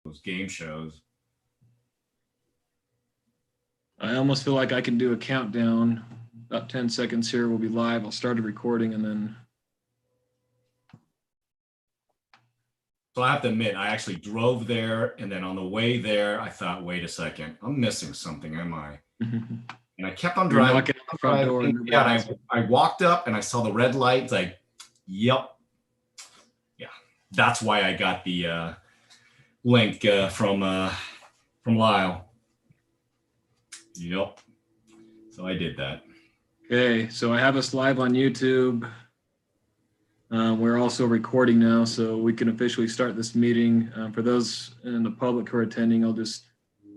those game shows. I almost feel like I can do a countdown. About 10 seconds here, we'll be live. I'll start a recording and then. So I have to admit, I actually drove there, and then on the way there, I thought, wait a second, I'm missing something, am I? And I kept on driving. Knocking on the front door. Yeah, and I walked up and I saw the red light. It's like, yep. Yeah, that's why I got the link from Lyle. Yep. So I did that. Okay, so I have us live on YouTube. We're also recording now, so we can officially start this meeting. For those in the public who are attending, I'll just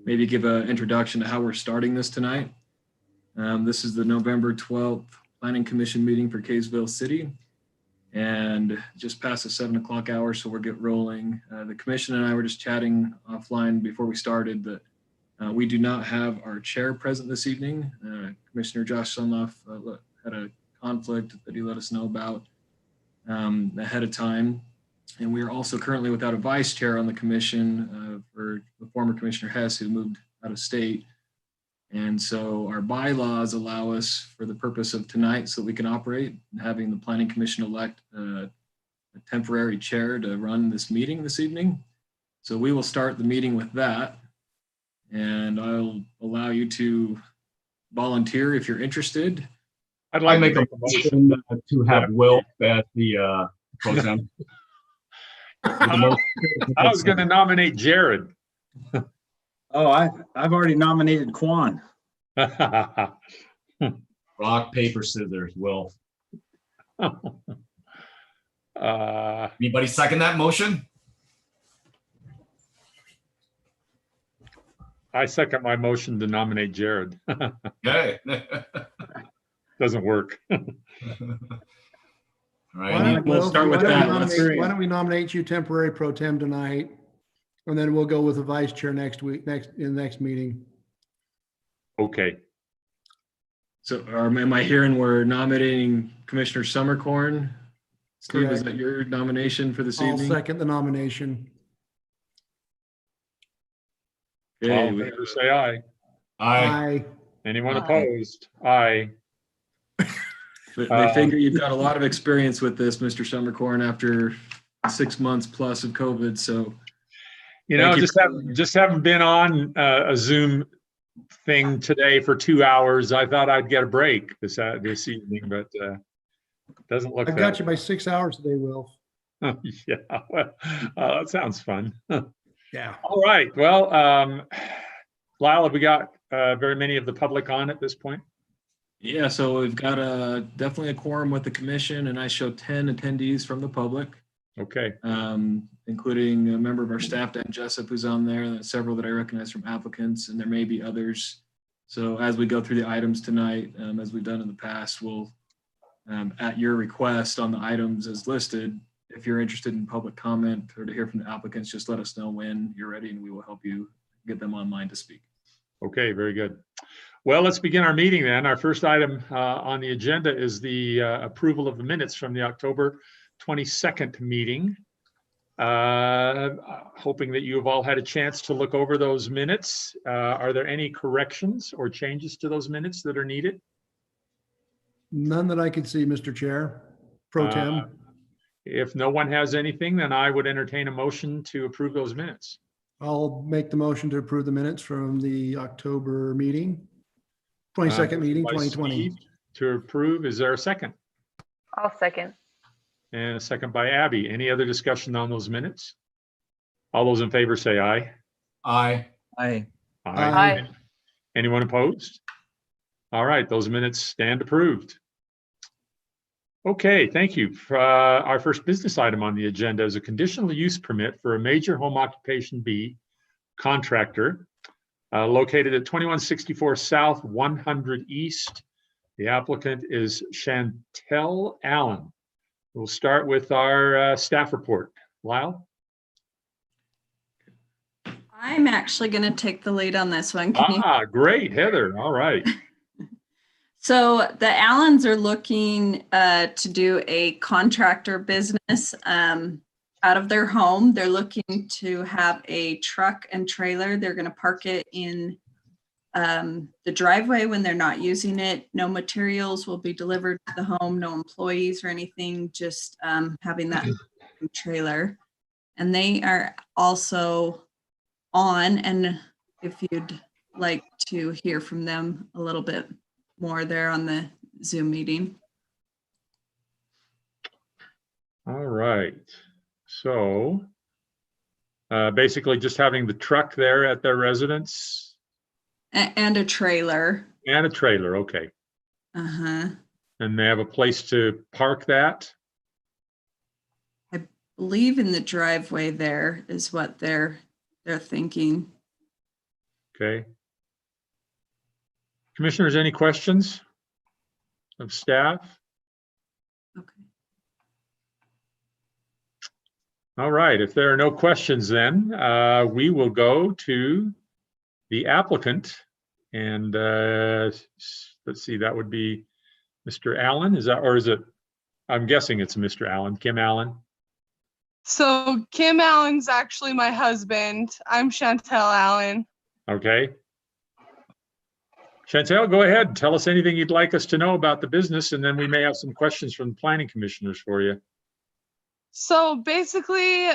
maybe give an introduction to how we're starting this tonight. This is the November 12th Planning Commission meeting for Kaysville City, and just past the 7 o'clock hour, so we'll get rolling. The commission and I were just chatting offline before we started that we do not have our chair present this evening. Commissioner Josh Sunloff had a conflict that he let us know about ahead of time. And we are also currently without a vice chair on the commission for the former Commissioner Hess, who moved out of state. And so our bylaws allow us, for the purpose of tonight, so that we can operate, having the Planning Commission elect a temporary chair to run this meeting this evening. So we will start the meeting with that. And I'll allow you to volunteer if you're interested. I'd like to make a motion to have Will as the pro tem. I was going to nominate Jared. Oh, I've already nominated Quan. Rock, paper, scissors, Will. Anybody second that motion? I second my motion to nominate Jared. Okay. Doesn't work. All Why right. don't- We'll start with why don't that. we Let's- nominate- Why don't we nominate you temporary pro tem tonight? And then we'll go with the vice chair next week, in the next meeting. Okay. So am I hearing we're nominating Commissioner Summercorn? Steve, is Correct. that your nomination for this I'll evening? second the nomination. All Okay, in we- favor, say aye. Aye. Anyone Aye. opposed? Aye. They figure you've got a lot of experience with this, Mr. Summercorn, after 6 months plus of COVID. So You know, Thank you. just haven't been on a Zoom thing today for 2 hours. I thought I'd get a break this evening, but doesn't look I've got you by 6 hours today, Will. Yeah, well, that sounds fun. Yeah. All right. Well, Lyle, have we got very many of the public on at this point? yeah, so we've got definitely a quorum with the commission, and I show 10 attendees from the public, Okay. including a member of our staff, Dan Jessup, who's on there, and several that I recognize from applicants, and there may be others. So as we go through the items tonight, as we've done in the past, we'll, at your request on the items as listed, if you're interested in public comment or to hear from the applicants, just let us know when you're ready and we will help you get them online to speak. Okay, very good. Well, let's begin our meeting then. Our first item on the agenda is the approval of the minutes from the October 22nd meeting. Hoping that you have all had a chance to look over those minutes. Are there any corrections or changes to those minutes that are needed? None that I could see, Mr. Chair. Pro tem. If no one has anything, then I would entertain a motion to approve those minutes. I'll make the motion to approve the minutes from the October meeting, 22nd meeting, By 2020. Steve To approve, is there a second? I'll second. And a second by Abby. Any other discussion on those minutes? All those in favor say aye. Aye. Aye. Aye. Anyone opposed? All right, those minutes stand approved. Okay, thank you. Our first business item on the agenda is a conditional use permit for a major home occupation B contractor located at 2164 South 100 East. The applicant is Chantel Allen. We'll start with our staff report. Lyle? I'm actually going to take the lead on this one. Can you? Great, Heather. All right. So the Allens are looking to do a contractor business. out of their home. They're looking to have a truck and trailer. They're going to park it in the driveway when they're not using it. No materials will be delivered to the home, no employees or anything, just having that trailer. And they are also on, and if you'd like to hear from them a little bit more, they're on the Zoom meeting. All right. So basically just having the truck there at their residence And a trailer. and a trailer. Okay. Uh-huh. And they have a place to park that. Believe in the driveway there is what they're thinking. Okay. Commissioners, any questions of staff? Okay. All right. If there are no questions, then we will go to the applicant. And let's see, that would be Mr. Allen. Is that, or is it? I'm guessing it's Mr. Allen, Kim Allen. So Kim Allen's actually my husband. I'm Chantel Allen. Okay. Chantel, go ahead and tell us anything you'd like us to know about the business, and then we may have some questions from the planning commissioners for you. So basically,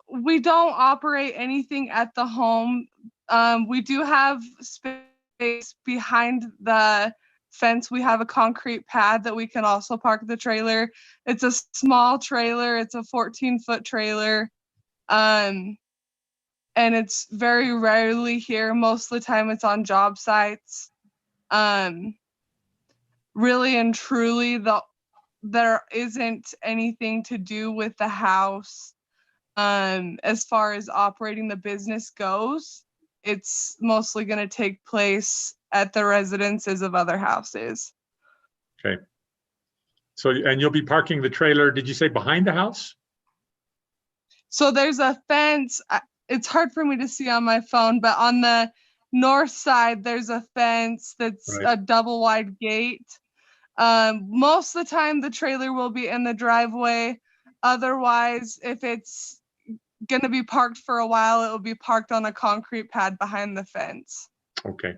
we don't operate anything at the home. We do have space behind the fence. We have a concrete pad that we can also park the trailer. It's a small trailer. It's a 14-foot trailer. And it's very rarely here. Most of the time it's on job sites. Really and truly, there isn't anything to do with the house. As far as operating the business goes, it's mostly going to take place at the residences of other houses. Okay. So, and you'll be parking the trailer, did you say behind the house? So there's a fence. It's hard for me to see on my phone, but on the north side, there's a fence that's Right. a double wide gate. Most of the time, the trailer will be in the driveway. Otherwise, if it's going to be parked for a while, it will be parked on a concrete pad behind the fence. Okay.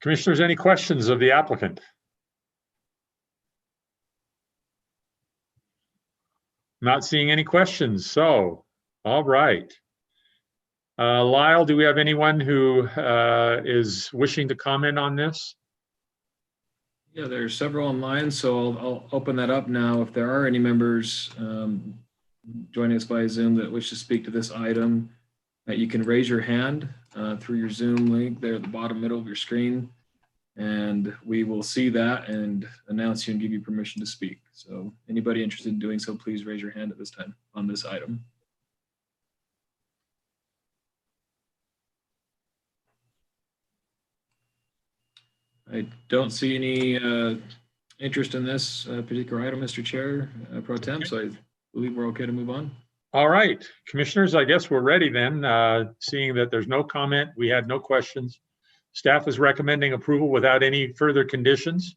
Commissioners, any questions of the applicant? Not seeing any questions, so, all right. Lyle, do we have anyone who is wishing to comment on this? Yeah, there's several online, so I'll open that up now. If there are any members joining us via Zoom that wish to speak to this item, you can raise your hand through your Zoom link there at the bottom middle of your screen, and we will see that and announce you and give you permission to speak. So anybody interested in doing so, please raise your hand at this time on this item. I don't see any interest in this particular item, Mr. Chair, Pro Tem, so I believe we're okay to move on. All right, commissioners, I guess we're ready then. Seeing that there's no comment, we had no questions. Staff is recommending approval without any further conditions.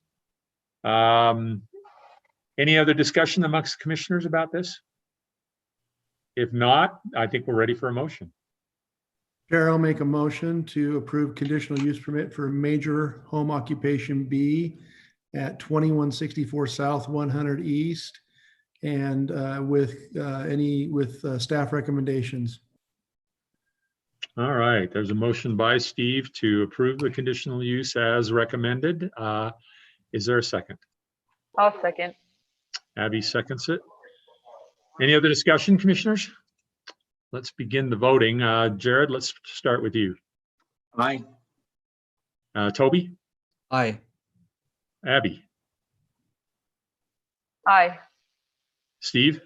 Any other discussion amongst commissioners about this? If not, I think we're ready for a motion. Chair, I'll make a motion to approve conditional use permit for major home occupation B at 2164 South 100 East, and with staff recommendations. All right, there's a motion by Steve to approve the conditional use as recommended. Is there a second? I'll second. Abby seconds it. Any other discussion, commissioners? Let's begin the voting. Jared, let's start with you. Aye. Toby? Aye. Abby? Aye. Steve?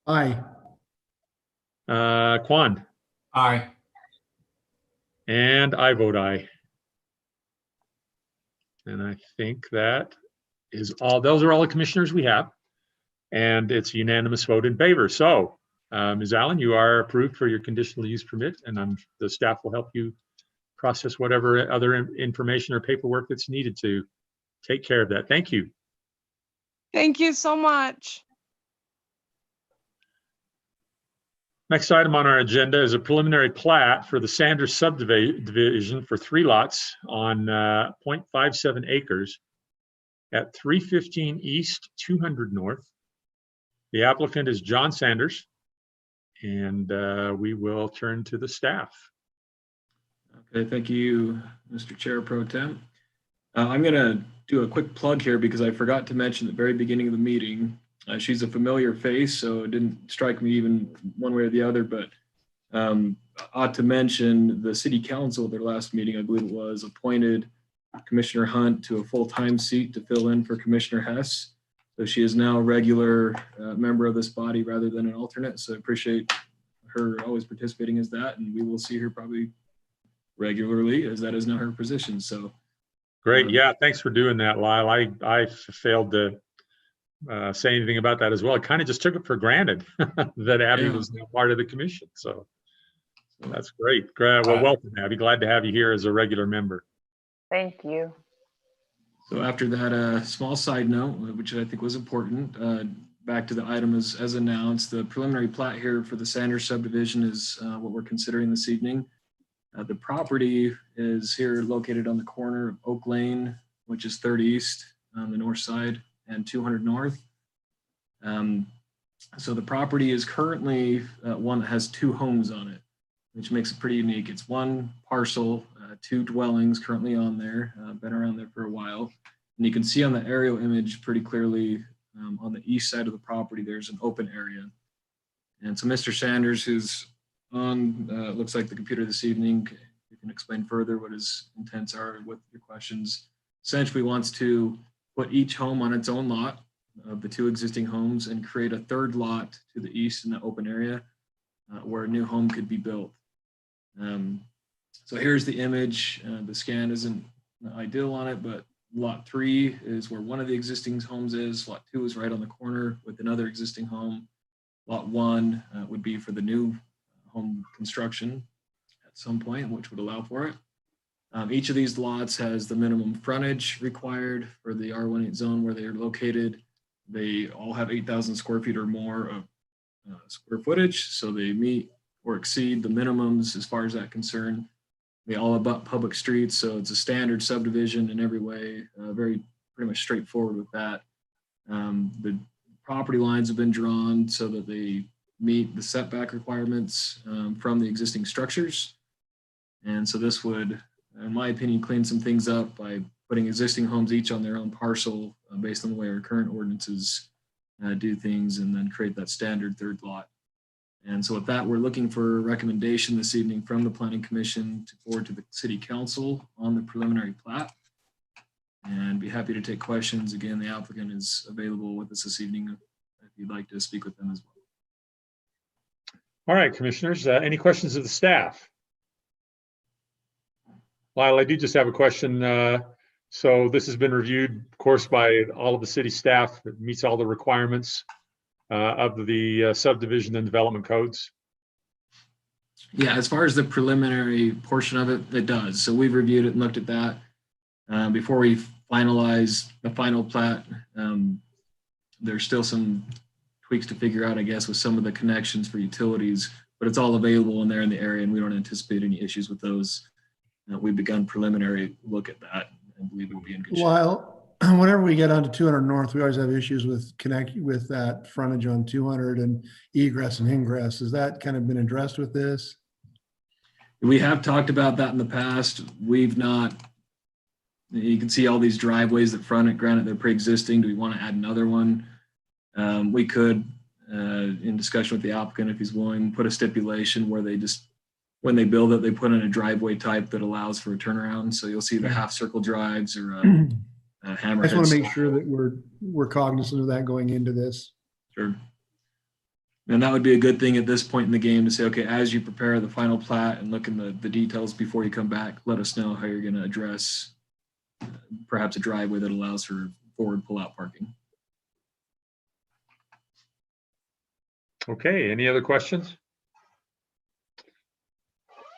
Aye. Quan? Aye. And I vote aye. And I think that is all. Those are all the commissioners we have. And it's a unanimous vote in favor. So, Ms. Allen, you are approved for your conditional use permit, and the staff will help you process whatever other information or paperwork that's needed to take care of that. Thank you. Thank you so much. Next item on our agenda is a preliminary plat for the Sanders subdivision for 3 lots on 0.57 acres at 315 East, 200 North. The applicant is John Sanders, and we will turn to the staff. Okay, thank you, Mr. Chair Pro Tem. I'm going to do a quick plug here because I forgot to mention at the very beginning of the meeting. She's a familiar face, so it didn't strike me even one way or the other, but ought to mention the city council at their last meeting, I believe it was, appointed Commissioner Hunt to a full-time seat to fill in for Commissioner Hess. So she is now a regular member of this body rather than an alternate. So I appreciate her always participating as that, and we will see her probably regularly as that is now her position. So Great. Yeah, thanks for doing that, Lyle. I failed to say anything about that as well. I kind of just took it for granted that Abby was now part of the commission. So that's great. Well, welcome, Abby. Glad to have you here as a regular member. Thank you. So after that small side note, which I think was important, back to the item as announced, the preliminary plat here for the Sanders subdivision is what we're considering this evening. The property is here located on the corner of Oak Lane, which is 3rd East on the north side, and 200 North. So the property is currently one that has 2 homes on it, which makes it pretty unique. It's one parcel, 2 dwellings currently on there, been around there for a while. And you can see on the aerial image pretty clearly on the east side of the property, there's an open area. And so Mr. Sanders, who's on, looks like the computer this evening, you can explain further what his intents are with your questions. Essentially wants to put each home on its own lot of the 2 existing homes and create a 3rd lot to the east in the open area where a new home could be built. So here's the image. The scan isn't ideal on it, but lot 3 is where one of the existing homes is. Lot 2 is right on the corner with another existing home. Lot 1 would be for the new home construction at some point, which would allow for it. Each of these lots has the minimum frontage required for the R18 zone where they are located. They all have 8,000 square feet or more of square footage, so they meet or exceed the minimums as far as that concern. They all abut public streets, so it's a standard subdivision in every way, pretty much straightforward with that. The property lines have been drawn so that they meet the setback requirements from the existing structures. And so this would, in my opinion, clean some things up by putting existing homes each on their own parcel based on the way our current ordinances do things, and then create that standard 3rd lot. And so with that, we're looking for a recommendation this evening from the Planning Commission to forward to the City Council on the preliminary plat. And be happy to take questions. Again, the applicant is available with us this evening if you'd like to speak with them as well. All right, commissioners, any questions of the staff? Lyle, I do just have a question. So this has been reviewed, of course, by all of the city staff. It meets all the requirements of the subdivision and development codes. Yeah, as far as the preliminary portion of it, it does. So we've reviewed it and looked at that. Before we finalize the final plat, there's still some tweaks to figure out, I guess, with some of the connections for utilities, but it's all available in there in the area, and we don't anticipate any issues with those. We've begun preliminary look at that and believe it will be in good shape. While whenever we get onto 200 North, we always have issues with that frontage on 200 and egress and ingress. Has that kind of been addressed with this? We have talked about that in the past. We've not, you can see all these driveways that front it. Granted, they're pre-existing. Do we want to add another one? We could, in discussion with the applicant, if he's willing, put a stipulation where they just, when they build it, they put in a driveway type that allows for a turnaround. So you'll see the half circle drives or hammerhead. I just want to make sure that we're cognizant of that going into this. Sure. And that would be a good thing at this point in the game to say, okay, as you prepare the final plat and look in the details before you come back, let us know how you're going to address perhaps a driveway that allows for forward pull-out parking. Okay, any other questions?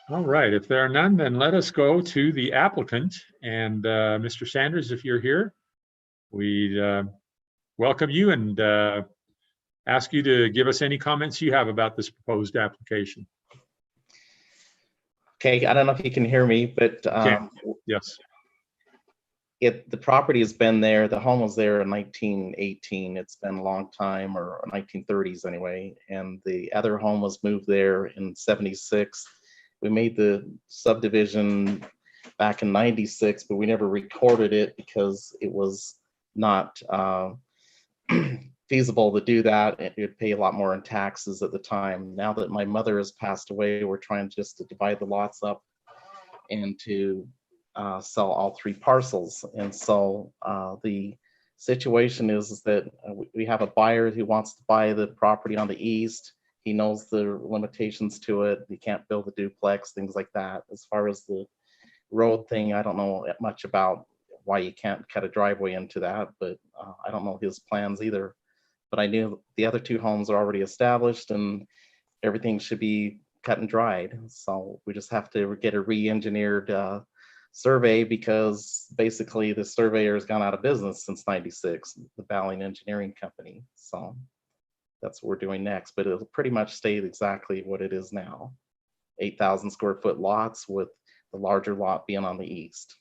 All right, if there are none, then let us go to the applicant. And Mr. Sanders, if you're here, we welcome you and ask you to give us any comments you have about this proposed application. Okay, I don't know if you can hear me, but Yes. the property has been there. The home was there in 1918. It's been a long time, or 1930s anyway. And the other home was moved there in 76. We made the subdivision back in 96, but we never recorded it because it was not feasible to do that. It would pay a lot more in taxes at the time. Now that my mother has passed away, we're trying just to divide the lots up and to sell all 3 parcels. And so the situation is that we have a buyer who wants to buy the property on the east. He knows the limitations to it. He can't build a duplex, things like that. As far as the road thing, I don't know much about why you can't cut a driveway into that, but I don't know his plans either. But I knew the other 2 homes are already established and everything should be cut and dried. So we just have to get a re-engineered survey, because basically the surveyor has gone out of business since 96, the Bowling Engineering Company. So that's what we're doing next, but it'll pretty much stay exactly what it is now. 8,000 square foot lots, with the larger lot being on the east.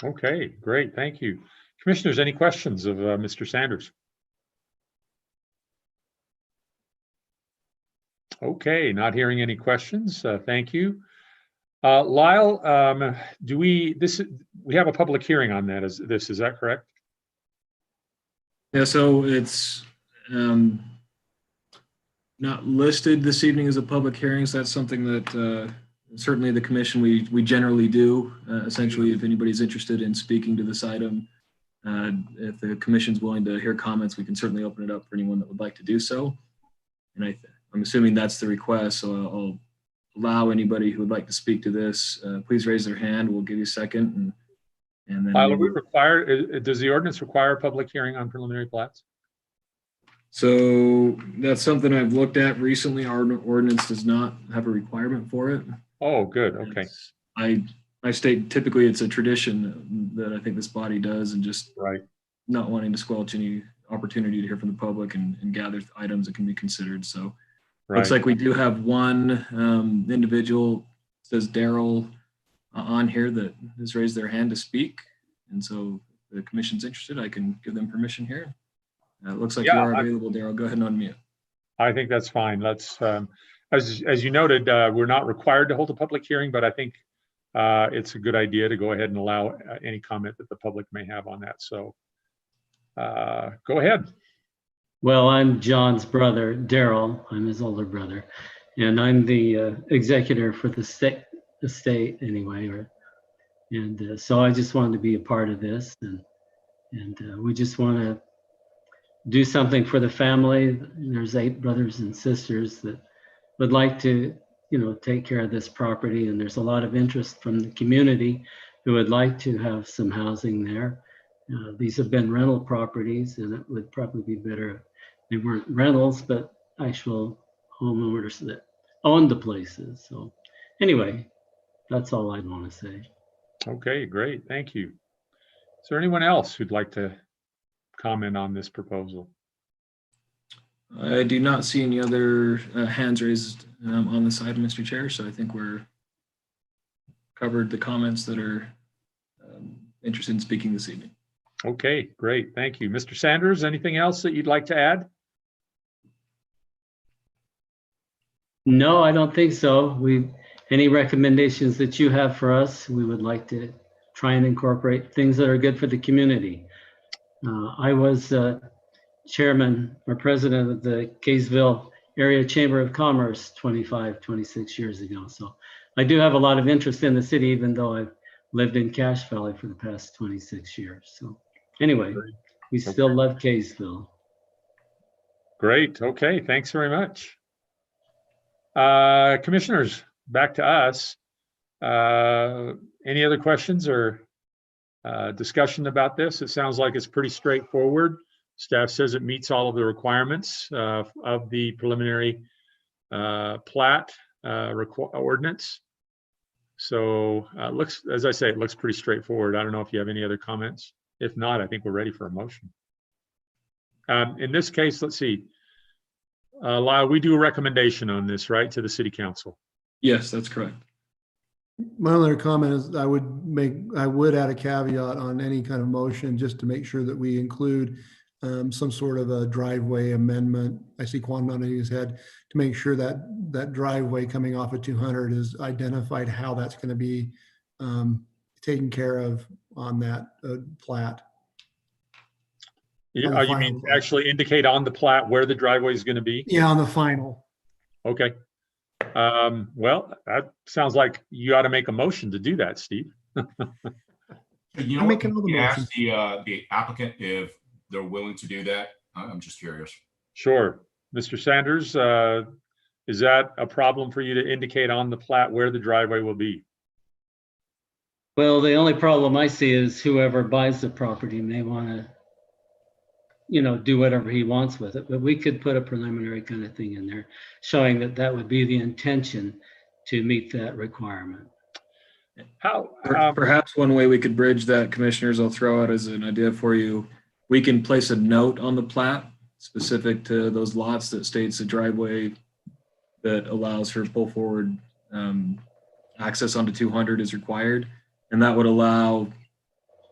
Okay, great. Thank you. Commissioners, any questions of Mr. Sanders? Okay, not hearing any questions. Thank you. Lyle, we have a public hearing on that, is that correct? Yeah, so it's not listed this evening as a public hearing, so that's something that certainly the commission, we generally do. Essentially, if anybody's interested in speaking to this item, if the commission's willing to hear comments, we can certainly open it up for anyone that would like to do so. And I'm assuming that's the request, so I'll allow anybody who would like to speak to this. Please raise their hand. We'll give you a second. And then Lyle, does the ordinance require a public hearing on preliminary plats? So that's something I've looked at recently. Our ordinance does not have a requirement for it. Oh, good. Okay. I state typically it's a tradition that I think this body does, and just right, not wanting to squelch any opportunity to hear from the public and gather items that can be considered. So right. Looks like we do have one individual, says Daryl, on here that has raised their hand to speak. And so if the commission's interested, I can give them permission here. It looks like you are available, Daryl. Go ahead and unmute. I think that's fine. Let's, as you noted, we're not required to hold a public hearing, but I think it's a good idea to go ahead and allow any comment that the public may have on that. So go ahead. Well, I'm John's brother, Daryl. I'm his older brother, and I'm the executor for the estate anyway. And so I just wanted to be a part of this, and we just want to do something for the family. There's 8 brothers and sisters that would like to, take care of this property, and there's a lot of interest from the community who would like to have some housing there. These have been rental properties, and it would probably be better if they weren't rentals, but actual homeowners that own the places. So anyway, that's all I'd want to say. Okay, great. Thank you. Is there anyone else who'd like to comment on this proposal? I do not see any other hands raised on this item, Mr. Chair. So I think we're covered the comments that are interested in speaking this evening. Okay, great. Thank you. Mr. Sanders, anything else that you'd like to add? No, I don't think so. Any recommendations that you have for us, we would like to try and incorporate things that are good for the community. I was chairman or president of the Kaysville Area Chamber of Commerce 26 years ago. So I do have a lot of interest in the city, even though I've lived in Cache Valley for the past 26 years. So anyway, we still love Kaysville. Great. Okay, thanks very much. Commissioners, back to us. Any other questions or discussion about this? It sounds like it's pretty straightforward. Staff says it meets all of the requirements of the preliminary plat ordinance. So looks, as I say, it looks pretty straightforward. I don't know if you have any other comments. If not, I think we're ready for a motion. In this case, let's see. Lyle, we do a recommendation on this, right, to the city council? Yes, that's correct. My other comment is I would add a caveat on any kind of motion just to make sure that we include some sort of a driveway amendment. I see Quan nodding his head to make sure that that driveway coming off of 200 is identified how that's going to be taken care of on that plat. You, On the you mean final. to actually indicate on the plat where the driveway is going to be? Yeah, on the final. Okay. Well, that sounds like you ought to make a motion to do that, Steve. You know, I'm what? making all the You ask motions. the applicant if they're willing to do that. I'm just curious. Sure. Mr. Sanders, is that a problem for you to indicate on the plat where the driveway will be? Well, the only problem I see is whoever buys the property may want to, do whatever he wants with it, but we could put a preliminary kind of thing in there showing that that would be the intention to meet that requirement. How, Perhaps one way we could bridge that, commissioners, I'll throw out as an idea for you. We can place a note on the plat specific to those lots that states a driveway that allows for pull forward access onto 200 is required. And that would allow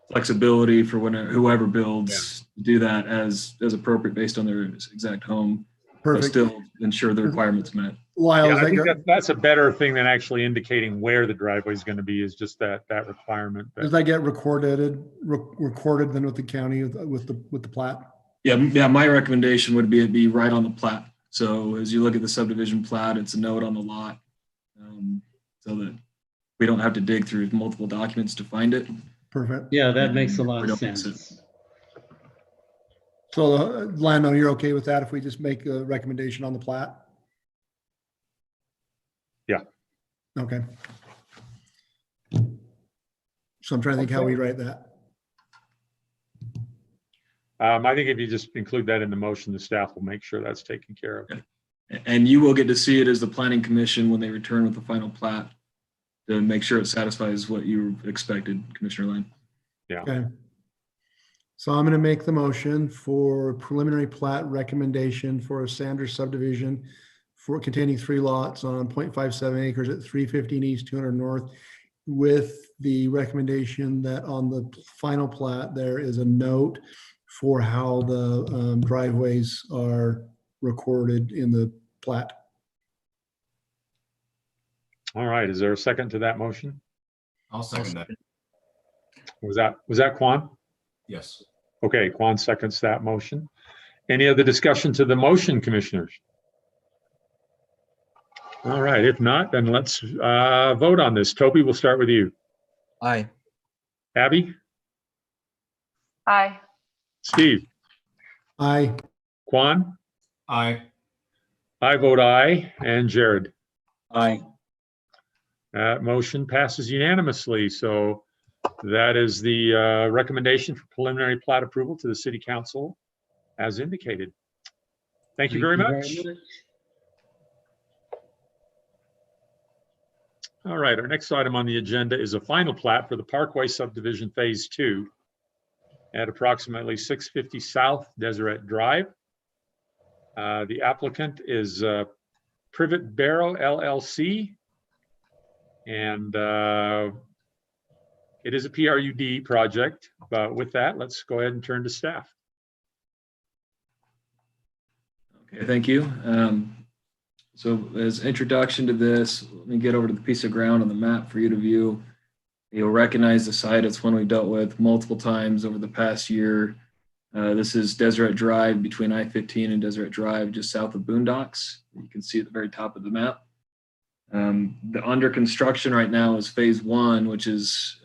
flexibility for whoever builds to do that as appropriate based on their exact home, but Perfect. still ensure the requirements met. Lyle, yeah, is I that think good? that's a better thing than actually indicating where the driveway is going to be, is just that requirement. Does that get recorded then with the county with the plat? Yeah. My recommendation would be it'd be right on the plat. So as you look at the subdivision plat, it's a note on the lot, so that we don't have to dig through multiple documents to find it. Perfect. Yeah, that makes a lot of sense. So Lando, you're okay with that if we just make a recommendation on the plat? Yeah. Okay. So I'm trying to think how we write that. I think if you just include that in the motion, the staff will make sure that's taken care of. And you will get to see it as the planning commission when they return with the final plat to make sure it satisfies what you expected, Commissioner Lane. Yeah. Okay. So I'm going to make the motion for preliminary plat recommendation for a Sanders subdivision for containing 3 lots on 0.57 acres at 315 East, 200 North, with the recommendation that on the final plat, there is a note for how the driveways are recorded in the plat. All right. Is there a second to that motion? I'll second that. Was that Quan? Yes. Okay, Quan seconds that motion. Any other discussion to the motion, commissioners? All right, if not, then let's vote on this. Toby, we'll start with you. Aye. Abby? Aye. Steve? Aye. Quan? Aye. I vote aye. And Jared? Aye. That motion passes unanimously. So that is the recommendation for preliminary plat approval to the city council as indicated. Thank you very much. All right, our next item on the agenda is a final plat for the Parkway subdivision phase 2 at approximately 650 South Deseret Drive. The applicant is Privet Barrow LLC, and it is a PRUD project. But with that, let's go ahead and turn to staff. Okay, thank you. So as introduction to this, let me get over to the piece of ground on the map for you to view. You'll recognize the site. It's one we've dealt with multiple times over the past year. This is Deseret Drive between I-15 and Deseret Drive, just south of Boondocks. You can see at the very top of the map. The under construction right now is phase 1, which is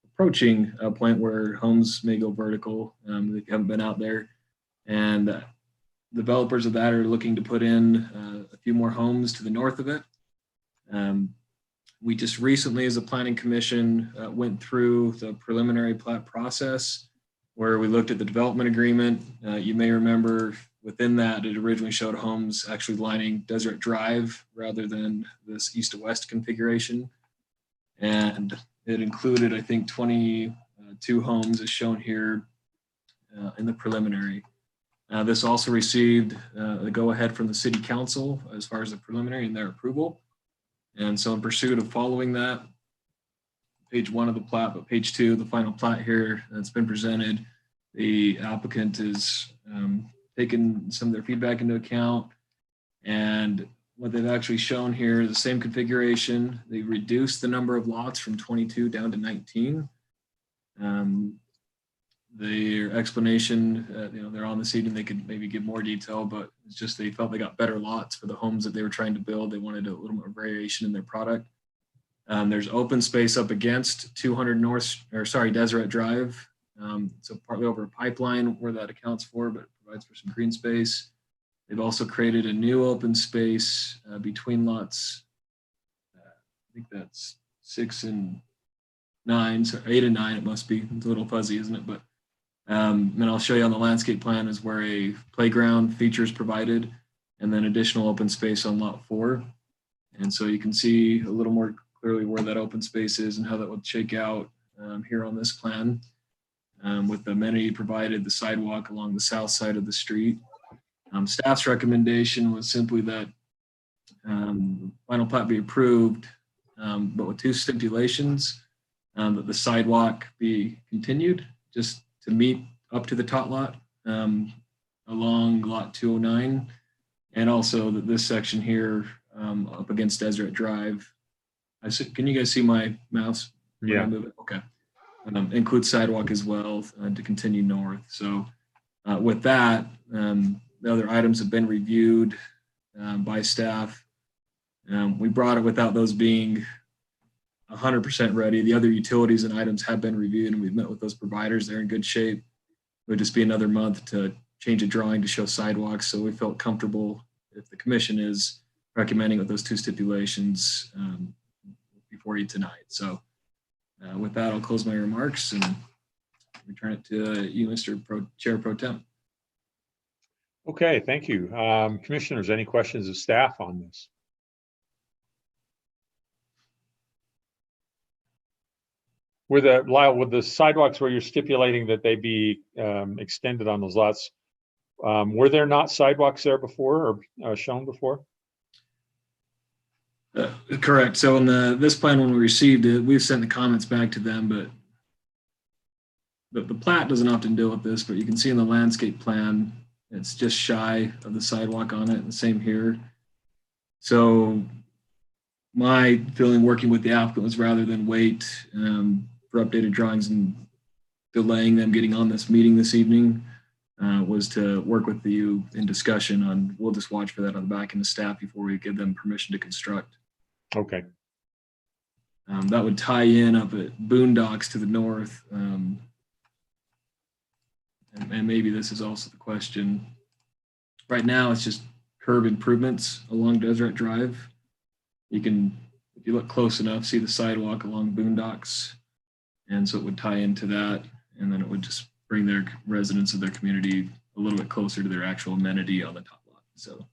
approaching a point where homes may go vertical. They haven't been out there. And developers of that are looking to put in a few more homes to the north of it. We just recently, as a planning commission, went through the preliminary plat process where we looked at the development agreement. You may remember within that, it originally showed homes actually lining Deseret Drive rather than this east to west configuration. And it included, I think, 22 homes as shown here in the preliminary. This also received the go-ahead from the city council as far as the preliminary and their approval. And so in pursuit of following that, page 1 of the plat, but page 2, the final plat here that's been presented, the applicant has taken some of their feedback into account. And what they've actually shown here is the same configuration. They reduced the number of lots from 22 down to 19. Their explanation, they're on this evening, they could maybe give more detail, but it's just they felt they got better lots for the homes that they were trying to build. They wanted a little more variation in their product. There's open space up against 200 Deseret Drive. So partly over a pipeline where that accounts for, but it provides for some green space. They've also created a new open space between lots. I think that's 6 and 9, so 8 and 9 it must be. It's a little fuzzy, isn't it? But and I'll show you on the landscape plan is where a playground feature is provided, and then additional open space on lot 4. And so you can see a little more clearly where that open space is and how that would shake out here on this plan. With the amenity provided, the sidewalk along the south side of the street. Staff's recommendation was simply that final plat be approved, but with 2 stipulations, that the sidewalk be continued just to meet up to the tot lot along lot 209, and also that this section here up against Deseret Drive. Can you guys see my mouse? Yeah. Okay. Include sidewalk as well to continue north. So with that, the other items have been reviewed by staff. We brought it without those being 100% ready. The other utilities and items have been reviewed, and we've met with those providers. They're in good shape. It would just be another month to change a drawing to show sidewalks. So we felt comfortable if the commission is recommending with those 2 stipulations before you tonight. So with that, I'll close my remarks and return it to you, Mr. Chair Pro Tem. Okay, thank you. Commissioners, any questions of staff on this? With the sidewalks where you're stipulating that they be extended on those lots, were there not sidewalks there before or shown before? Correct. So in this plan, when we received it, we've sent the comments back to them, but the plat doesn't often deal with this, but you can see in the landscape plan, it's just shy of the sidewalk on it, and the same here. So my feeling working with the applicant was rather than wait for updated drawings and delaying them getting on this meeting this evening, was to work with you in discussion on, we'll just watch for that on the back end of staff before we give them permission to construct. Okay. That would tie in up at Boondocks to the north. And maybe this is also the question. Right now, it's just curb improvements along Deseret Drive. You can, if you look close enough, see the sidewalk along Boondocks. And so it would tie into that. And then it would just bring their residents of their community a little bit closer to their actual amenity on the top lot. So.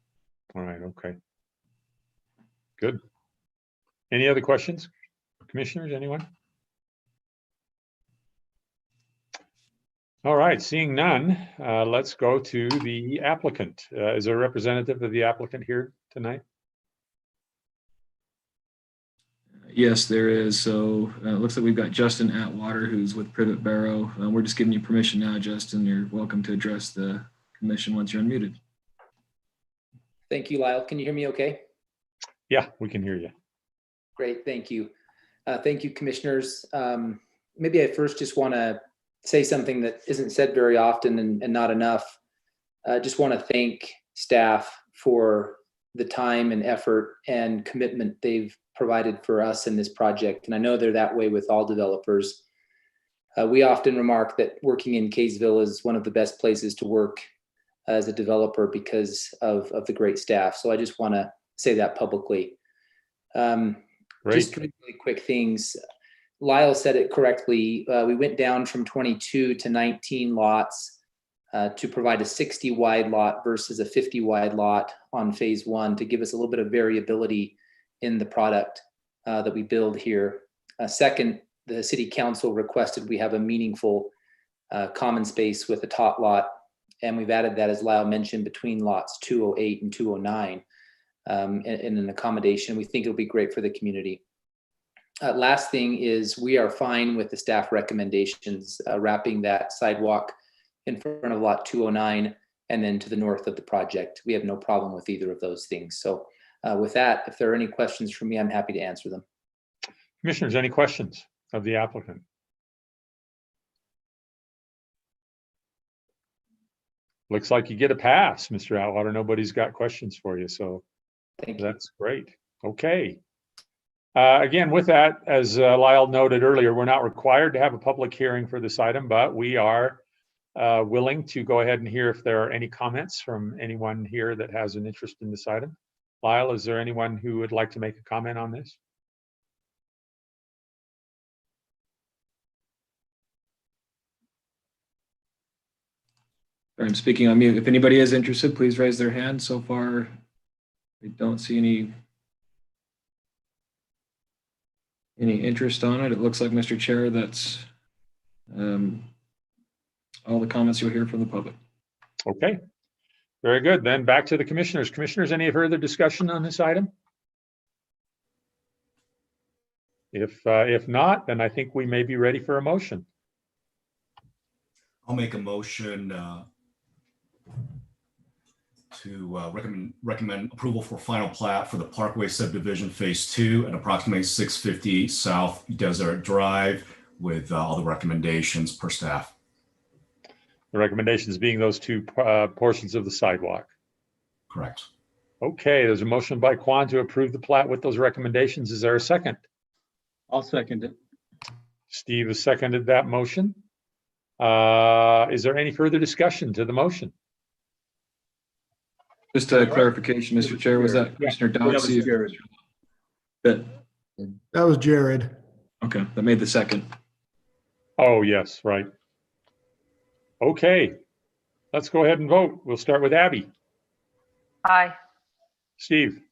All right, okay. Good. Any other questions? Commissioners, anyone? All right, seeing none, let's go to the applicant. Is there a representative of the applicant here tonight? Yes, there is. So it looks like we've got Justin Atwater, who's with Privet Barrow. We're just giving you permission now, Justin. You're welcome to address the commission once you're unmuted. Thank you, Lyle. Can you hear me okay? Yeah, we can hear you. Great, thank you. Thank you, commissioners. Maybe I first just want to say something that isn't said very often and not enough. I just want to thank staff for the time and effort and commitment they've provided for us in this project. And I know they're that way with all developers. We often remark that working in Kaysville is one of the best places to work as a developer because of the great staff. So I just want to say that publicly. Just 3 really quick things. Lyle said it correctly. We went down from 22 to 19 lots to provide a 60 wide lot versus a 50 wide lot on phase 1 to give us a little bit of variability in the product that we build here. Second, the city council requested we have a meaningful common space with a tot lot And we've added that, as Lyle mentioned, between lots 208 and 209 in an accommodation. We think it'll be great for the community. Last thing is we are fine with the staff recommendations, wrapping that sidewalk in front of lot 209 and then to the north of the project. We have no problem with either of those things. So with that, if there are any questions from me, I'm happy to answer them. Commissioners, any questions of the applicant? Looks like you get a pass, Mr. Atwater. Nobody's got questions for you, so Thank you. that's great. Okay. Again, with that, as Lyle noted earlier, we're not required to have a public hearing for this item, but we are willing to go ahead and hear if there are any comments from anyone here that has an interest in this item. Lyle, is there anyone who would like to make a comment on this? I'm speaking on mute. If anybody is interested, please raise their hand. So far, we don't see any interest on it. It looks like, Mr. Chair, that's all the comments you'll hear from the public. Okay, very good. Then back to the commissioners. Commissioners, any further discussion on this item? If not, then I think we may be ready for a motion. I'll make a motion to recommend approval for final plat for the Parkway subdivision phase 2 at approximately 650 South Desert Drive with all the recommendations per staff. The recommendations being those two portions of the sidewalk. Correct. Okay, there's a motion by Quan to approve the plat with those recommendations. Is there a second? I'll second it. Steve has seconded that motion. Is there any further discussion to the motion? Just a clarification, Mr. Chair, was that Commissioner Doxey? That was Jared. Okay, that made the second. Oh, yes, right. Okay, let's go ahead and vote. We'll start with Abby. Aye. Steve.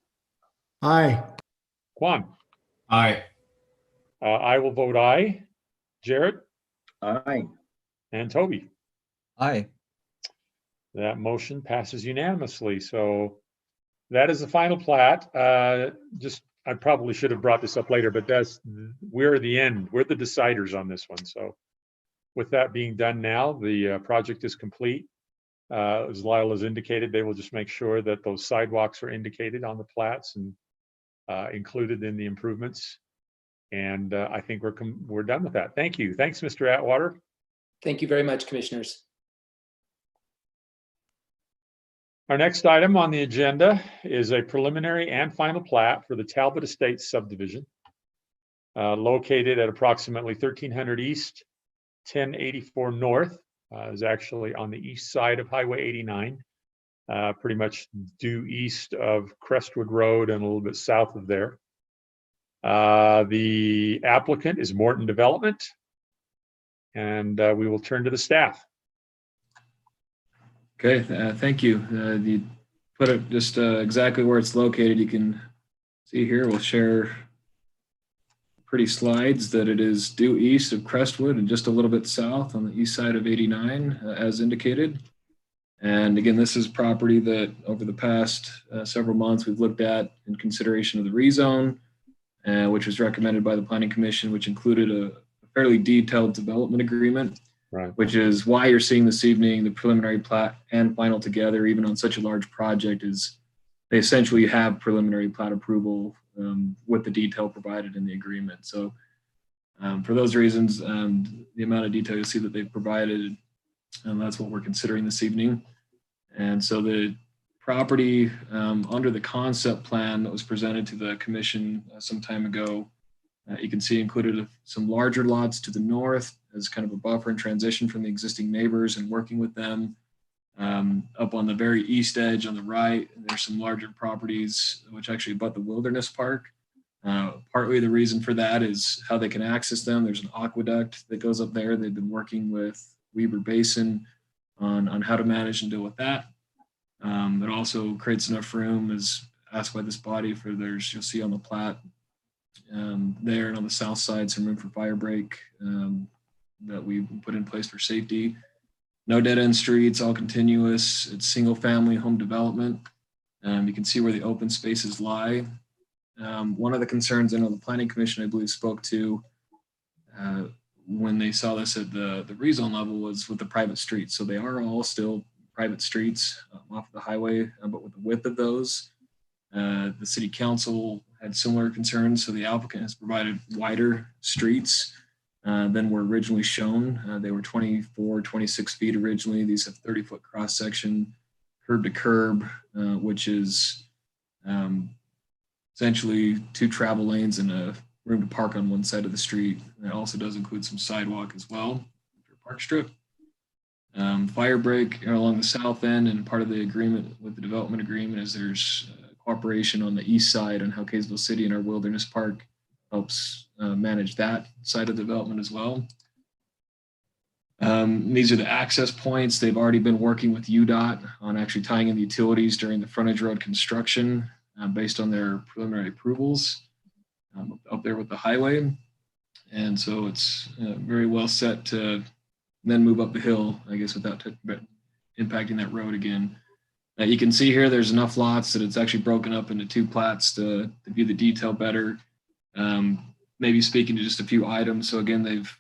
Aye. Quan. Aye. I will vote aye. Jared. Aye. And Toby. Aye. That motion passes unanimously. So that is the final plat. I probably should have brought this up later, but we're the end. We're the deciders on this one. So with that being done now, the project is complete. As Lyle has indicated, they will just make sure that those sidewalks are indicated on the plats and included in the improvements. And I think we're done with that. Thank you. Thanks, Mr. Atwater. Thank you very much, commissioners. Our next item on the agenda is a preliminary and final plat for the Talbot Estates subdivision, located at approximately 1300 East, 1084 North. Is actually on the east side of Highway 89, pretty much due east of Crestwood Road and a little bit south of there. The applicant is Morton Development, and we will turn to the staff. Okay, thank you. You put it just exactly where it's located. You can see here, we'll share pretty slides that it is due east of Crestwood and just a little bit south on the east side of 89 as indicated. And again, this is property that over the past several months we've looked at in consideration of the rezone, which was recommended by the Planning Commission, which included a fairly detailed development agreement. Right. Which is why you're seeing this evening the preliminary plat and final together, even on such a large project, is they essentially have preliminary plat approval with the detail provided in the agreement. So for those reasons, the amount of detail you'll see that they've provided, that's what we're considering this evening. And so the property under the concept plan that was presented to the commission some time ago, you can see included some larger lots to the north as kind of a buffer and transition from the existing neighbors and working with them. Up on the very east edge on the right, there's some larger properties which actually abut the Wilderness Park. Partly the reason for that is how they can access them. There's an aqueduct that goes up there. They've been working with Weber Basin on how to manage and deal with that. It also creates enough room, as asked by this body, for you'll see on the plat there and on the south side, some room for fire break that we put in place for safety. No dead end streets, all continuous. It's single family home development. You can see where the open spaces lie. One of the concerns I know the Planning Commission, I believe, spoke to when they saw this at the rezone level was with the private streets. So they are all still private streets off the highway, but with the width of those, the city council had similar concerns. So the applicant has provided wider streets than were originally shown. They were 24, 26 feet originally. These have 30-foot cross section, curb to curb, which is essentially 2 travel lanes and a room to park on one side of the street. And it also does include some sidewalk as well, park strip. Fire break along the south end, and part of the agreement with the development agreement is there's cooperation on the east side on how Kaysville City and our Wilderness Park helps manage that side of development as well. These are the access points. They've already been working with UDOT on actually tying in the utilities during the frontage road construction based on their preliminary approvals up there with the highway. And so it's very well set to then move up the hill, I guess, without impacting that road again. You can see here, there's enough lots that it's actually broken up into 2 plats to view the detail better. Maybe speaking to just a few items. So again, they've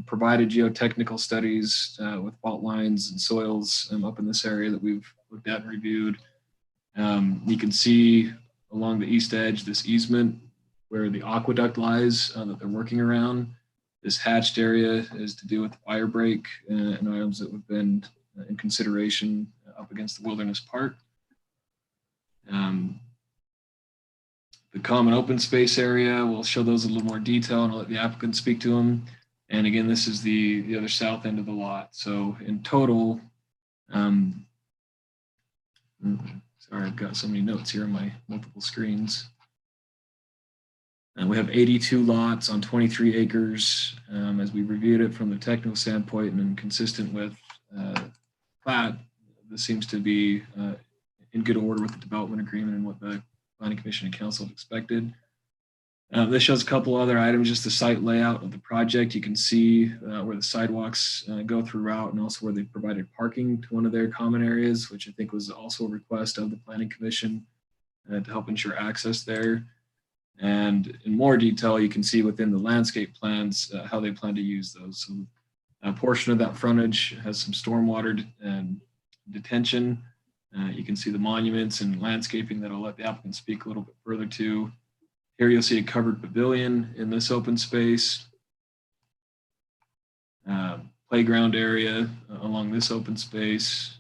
provided geotechnical studies with fault lines and soils up in this area that we've looked at and reviewed. You can see along the east edge, this easement where the aqueduct lies that they're working around. This hatched area is to do with the fire break and items that have been in consideration up against the Wilderness Park. The common open space area, we'll show those in a little more detail and I'll let the applicant speak to them. And again, this is the other south end of the lot. So in total, sorry, I've got so many notes here on my multiple screens. And we have 82 lots on 23 acres. As we reviewed it from the technical standpoint and consistent with plat, this seems to be in good order with the development agreement and what the Planning Commission and Council have expected. This shows a couple other items, just the site layout of the project. You can see where the sidewalks go throughout and also where they've provided parking to one of their common areas, which I think was also a request of the Planning Commission to help ensure access there. And in more detail, you can see within the landscape plans how they plan to use those. So a portion of that frontage has some stormwater and detention. You can see the monuments and landscaping that I'll let the applicant speak a little bit further to. Here you'll see a covered pavilion in this open space. Playground area along this open space.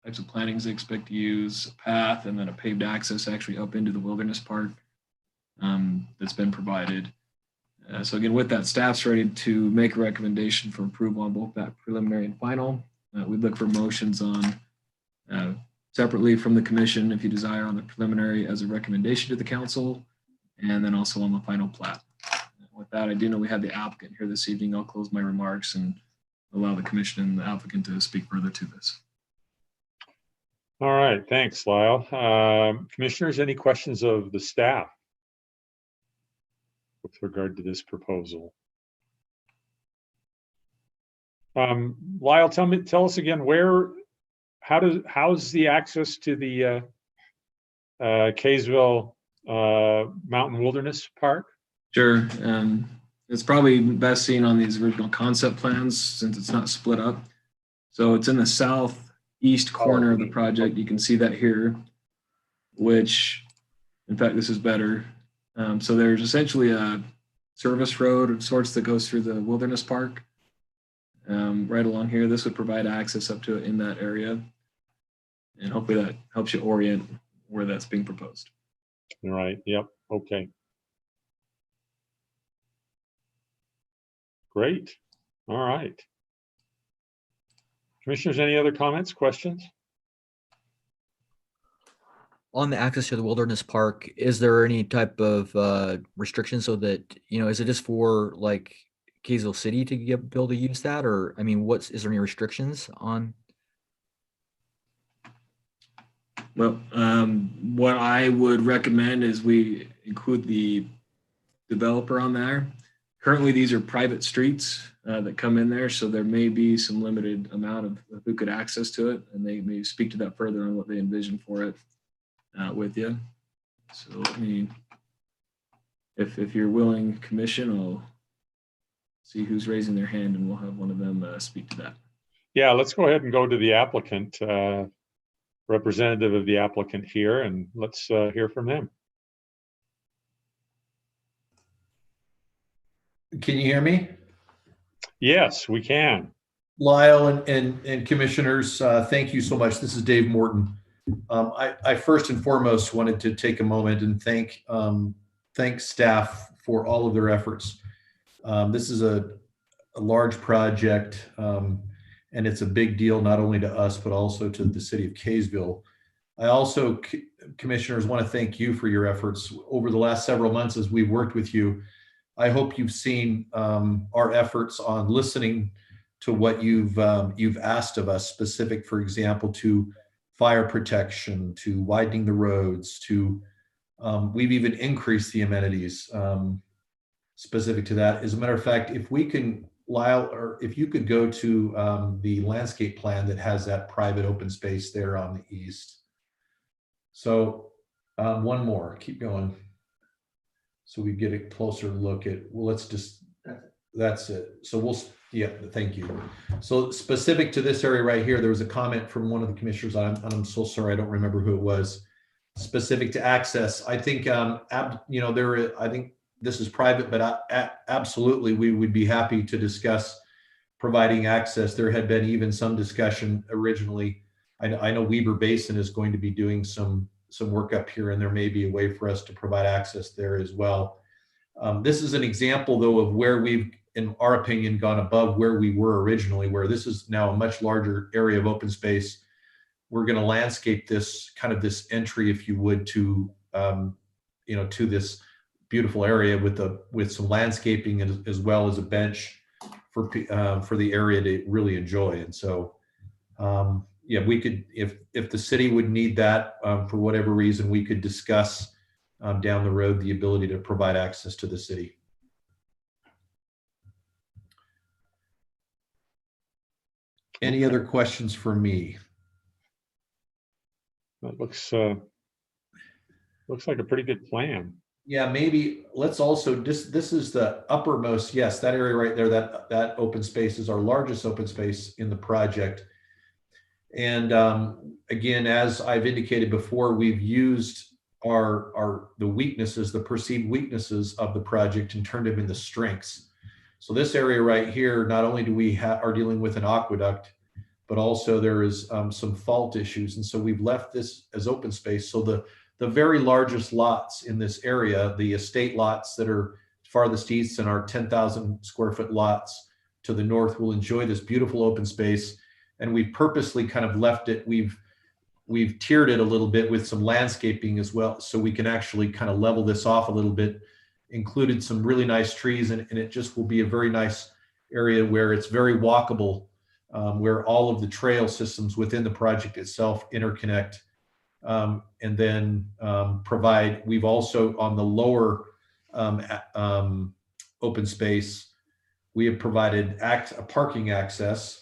Types of plantings they expect to use, a path, and then a paved access actually up into the Wilderness Park that's been provided. So again, with that, staff's ready to make a recommendation for approval on both that preliminary and final. We look for motions on separately from the commission, if you desire, on the preliminary as a recommendation to the council, and then also on the final plat. With that, I do know we have the applicant here this evening. I'll close my remarks and allow the commission and the applicant to speak further to this. All right, thanks, Lyle. Commissioners, any questions of the staff with regard to this proposal? Lyle, tell us again how's the access to the Kaysville Mountain Wilderness Park? Sure. It's probably best seen on these original concept plans since it's not split up. So it's in the southeast corner of the project. You can see that here, which, in fact, this is better. So there's essentially a service road of sorts that goes through the Wilderness Park. Right along here, this would provide access up to it in that area. And hopefully that helps you orient where that's being proposed. Right, yep, okay. Great, all right. Commissioners, any other comments, questions? On the access to the Wilderness Park, is there any type of restriction so that, is it just for like Kaysville City to be able to use that? Or, I mean, is there any restrictions on? Well, what I would recommend is we include the developer on there. Currently, these are private streets. that come in there. So there may be some limited amount of who could access to it, and they may speak to that further on what they envision for it with you. So, I mean, if you're willing, Commission, I'll see who's raising their hand and we'll have one of them speak to that. Yeah, let's go ahead and go to the applicant, representative of the applicant here, and let's hear from them. Can you hear me? Yes, we can. Lyle and commissioners, thank you so much. This is Dave Morton. I first and foremost wanted to take a moment and thank staff for all of their efforts. This is a large project, and it's a big deal not only to us, but also to the city of Kaysville. I also, commissioners, want to thank you for your efforts over the last several months as we've worked with you. I hope you've seen our efforts on listening to what you've asked of us, specific, for example, to fire protection, to widening the roads, to we've even increased the amenities specific to that. As a matter of fact, if we can, Lyle, or if you could go to the landscape plan that has that private open space there on the east. So one more, keep going. So we get a closer look at, well, let's just, that's it. So we'll, yeah, thank you. So specific to this area right here, there was a comment from one of the commissioners, I'm so sorry, I don't remember who it was, specific to access. I think, I think this is private, but absolutely, we would be happy to discuss providing access. There had been even some discussion originally. I know Weber Basin is going to be doing some work up here, and there may be a way for us to provide access there as well. This is an example, though, of where we've, in our opinion, gone above where we were originally, where this is now a much larger area of open space. We're going to landscape this kind of this entry, if you would, to to this beautiful area with some landscaping as well as a bench for the area to really enjoy. And so, yeah, we could, if the city would need that for whatever reason, we could discuss down the road the ability to provide access to the city. Any other questions for me? That looks like a pretty good plan. Yeah, maybe let's also this is the uppermost, yes, that area right there, that open space is our largest open space in the project. And again, as I've indicated before, we've used the weaknesses, the perceived weaknesses of the project, and turned them into strengths. So this area right here, not only do we are dealing with an aqueduct, but also there is some fault issues. And so we've left this as open space. So the very largest lots in this area, the estate lots that are farthest east and our 10,000 square foot lots to the north, will enjoy this beautiful open space. And we've purposely kind of left it, we've tiered it a little bit with some landscaping as well, so we can actually kind of level this off a little bit, included some really nice trees, and it just will be a very nice area where it's very walkable, where all of the trail systems within the project itself interconnect. And then we've also on the lower open space, we have provided a parking access,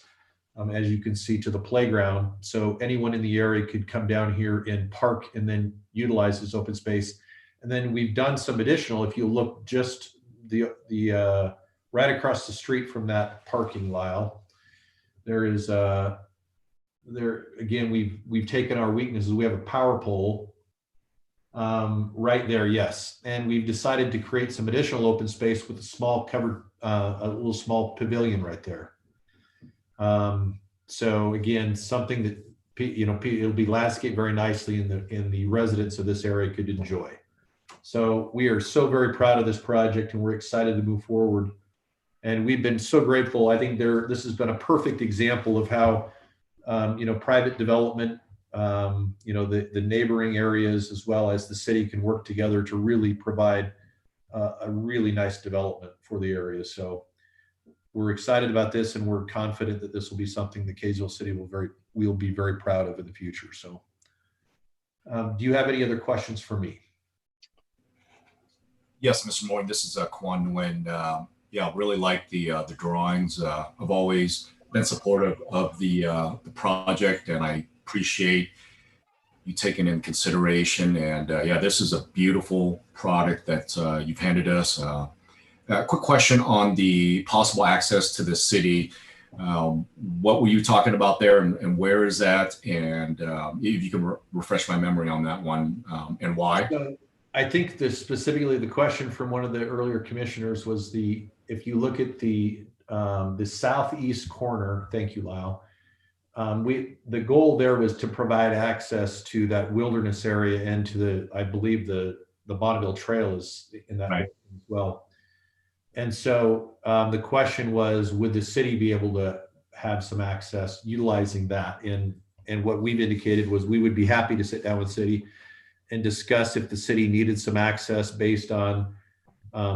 as you can see, to the playground. So anyone in the area could come down here and park and then utilize this open space. And then we've done some additional, if you look just the right across the street from that parking Lyle, there is there again, we've taken our weaknesses. We have a power pole right there, yes, and we've decided to create some additional open space with a small covered a little small pavilion right there. So again, something that it'll be landscaped very nicely, in the residents of this area could enjoy. So we are so very proud of this project, and we're excited to move forward. And we've been so grateful. I think this has been a perfect example of how private development, the neighboring areas as well as the city can work together to really provide a really nice development for the area. So we're excited about this, and we're confident that this will be something that Kaysville City will be very proud of in the future. So do you have any other questions for me? Yes, Mr. Moore, this is Quan Nguyen. Yeah, really like the drawings. I've always been supportive of the project, and I appreciate you taking in consideration. And yeah, this is a beautiful product that you've handed us. A quick question on the possible access to the city. What were you talking about there, and where is that? And if you can refresh my memory on that one, and why? So I think specifically the question from one of the earlier commissioners was if you look at the southeast corner, thank you, Lyle. The goal there was to provide access to that wilderness area and to I believe the Bonneville Trail is in that Right. as well. And so the question was, would the city be able to have some access utilizing that? And what we've indicated was we would be happy to sit down with city and discuss if the city needed some access based on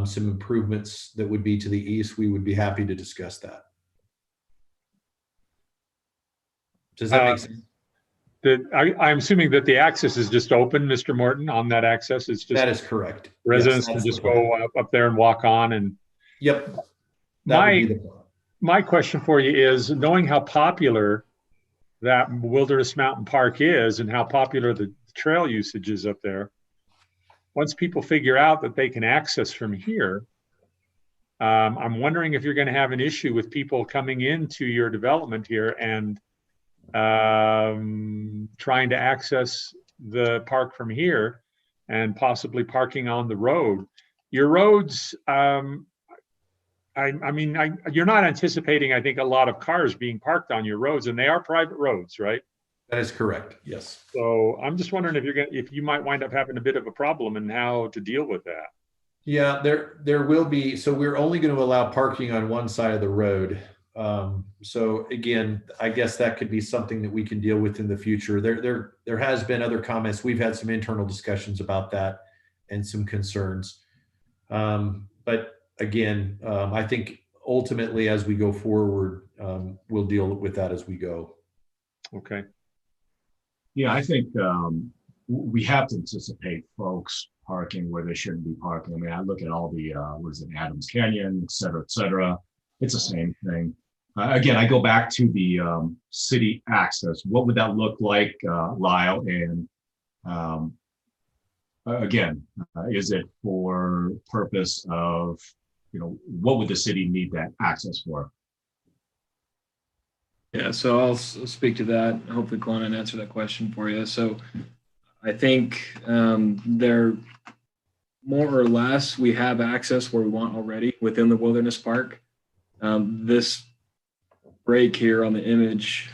some improvements that would be to the east. We would be happy to discuss that. Does that make sense? I'm assuming that the access is just open, Mr. Morton, on that access. It's just That is correct. residents Yes, can that's just the plan. go up there and walk on. And Yep. That would be the plan. my question for you is, knowing how popular that Wilderness Mountain Park is and how popular the trail usage is up there, once people figure out that they can access from here, I'm wondering if you're going to have an issue with people coming into your development here and trying to access the park from here and possibly parking on the road. Your roads, you're not anticipating, I think, a lot of cars being parked on your roads, and they are private roads, right? That is correct. Yes. So I'm just wondering if you might wind up having a bit of a problem and how to deal with that. Yeah, there will be. So we're only going to allow parking on one side of the road. So again, I guess that could be something that we can deal with in the future. There has been other comments. We've had some internal discussions about that and some concerns. But again, I think ultimately as we go forward, we'll deal with that as we go. Okay. Yeah, I think we have to anticipate folks parking where they shouldn't be parking. I mean, I look at all the, Adams Canyon, et cetera, et cetera. It's the same thing. Again, I go back to the city access. What would that look like, Lyle? And again, is it for purpose of, what would the city need that access for? Yeah, so I'll speak to that. Hopefully, Kwan answer that question for you. So I think there, more or less, we have access where we want already within the Wilderness Park. This break here on the image,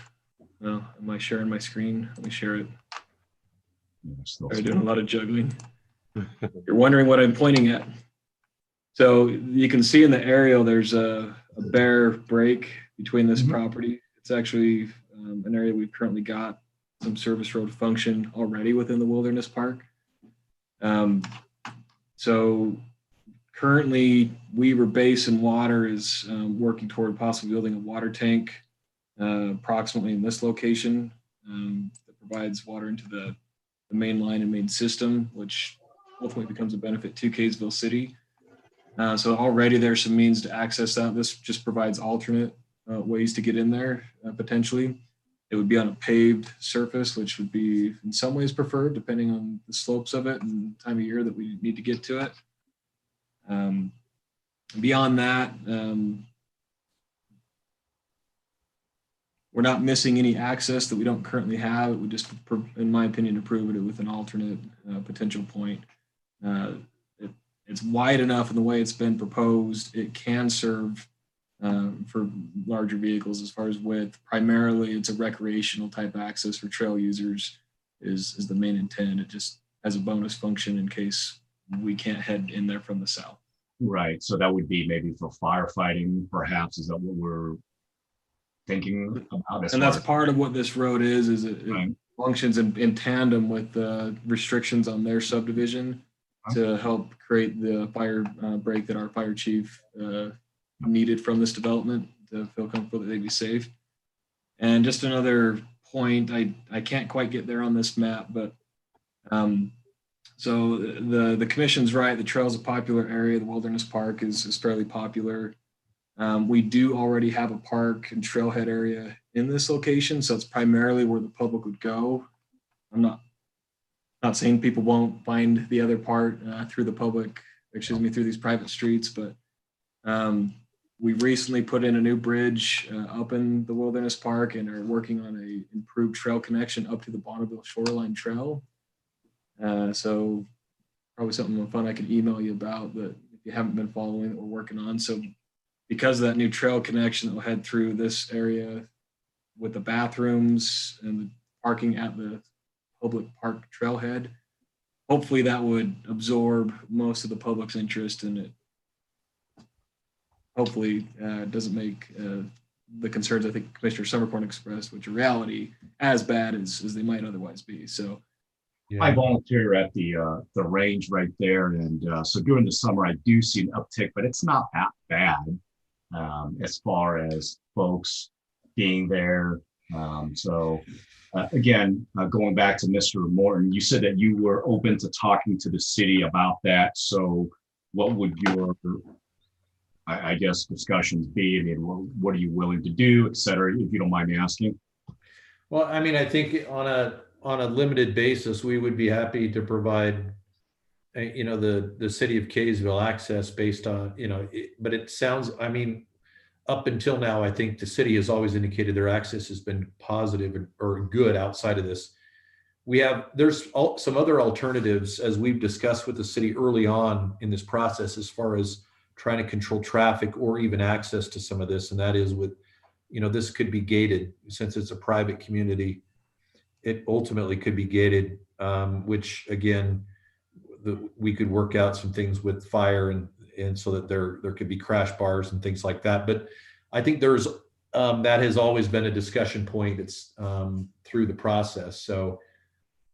well, am I sharing my screen? Let me share it. I'm doing a lot of juggling. You're wondering what I'm pointing at. So you can see in the aerial, there's a bare break between this property. It's actually an area we've currently got some service road function already within the Wilderness Park. So currently, Weaver Basin Water is working toward possibly building a water tank approximately in this location that provides water into the main line and main system, which ultimately becomes a benefit to Kaysville City. So already there's some means to access that. This just provides alternate ways to get in there potentially. It would be on a paved surface, which would be in some ways preferred depending on the slopes of it and time of year that we need to get to it. Beyond that, we're not missing any access that we don't currently have. It would just, in my opinion, improve it with an alternate potential point. It's wide enough in the way it's been proposed. It can serve for larger vehicles as far as width. Primarily, it's a recreational type access for trail users is the main intent. It just has a bonus function in case we can't head in there from the south. Right. So that would be maybe for firefighting, perhaps. Is that what we're thinking about? And that's part of what this road is it right. Functions in tandem with the restrictions on their subdivision to help create the fire break that our fire chief needed from this development to feel comfortable that they'd be safe. And just another point, I can't quite get there on this map, but So the commission's right. The trail's a popular area. The Wilderness Park is fairly popular. We do already have a park and trailhead area in this location, so it's primarily where the public would go. I'm not saying people won't find the other part through these private streets, but we recently put in a new bridge up in the Wilderness Park and are working on a improved trail connection up to the Bonneville Shoreline Trail. So probably something fun I could email you about that if you haven't been following that we're working on. So because of that new trail connection that will head through this area with the bathrooms and the parking at the public park trailhead, hopefully that would absorb most of the public's interest in it. Hopefully doesn't make the concerns I think Commissioner Summercorn expressed, which are reality, as bad as they might otherwise be. So I volunteer at the range right there, and so during the summer I do see an uptick, but it's not that bad as far as folks being there. Again, going back to Mr. Morton, you said that you were open to talking to the city about that. So what would your, I guess, discussions be? I mean, what are you willing to do, et cetera, if you don't mind me asking? Well, I mean, I think on a limited basis, we would be happy to provide, the city of Kaysville access based on, but it sounds, I mean, up until now, I think the city has always indicated their access has been positive or good outside of this. There's some other alternatives, as we've discussed with the city early on in this process, as far as trying to control traffic or even access to some of this. And that is with, this could be gated since it's a private community. It ultimately could be gated, which again, we could work out some things with fire and so that there could be crash bars and things like that. But I think there's that has always been a discussion point. It's through the process. So,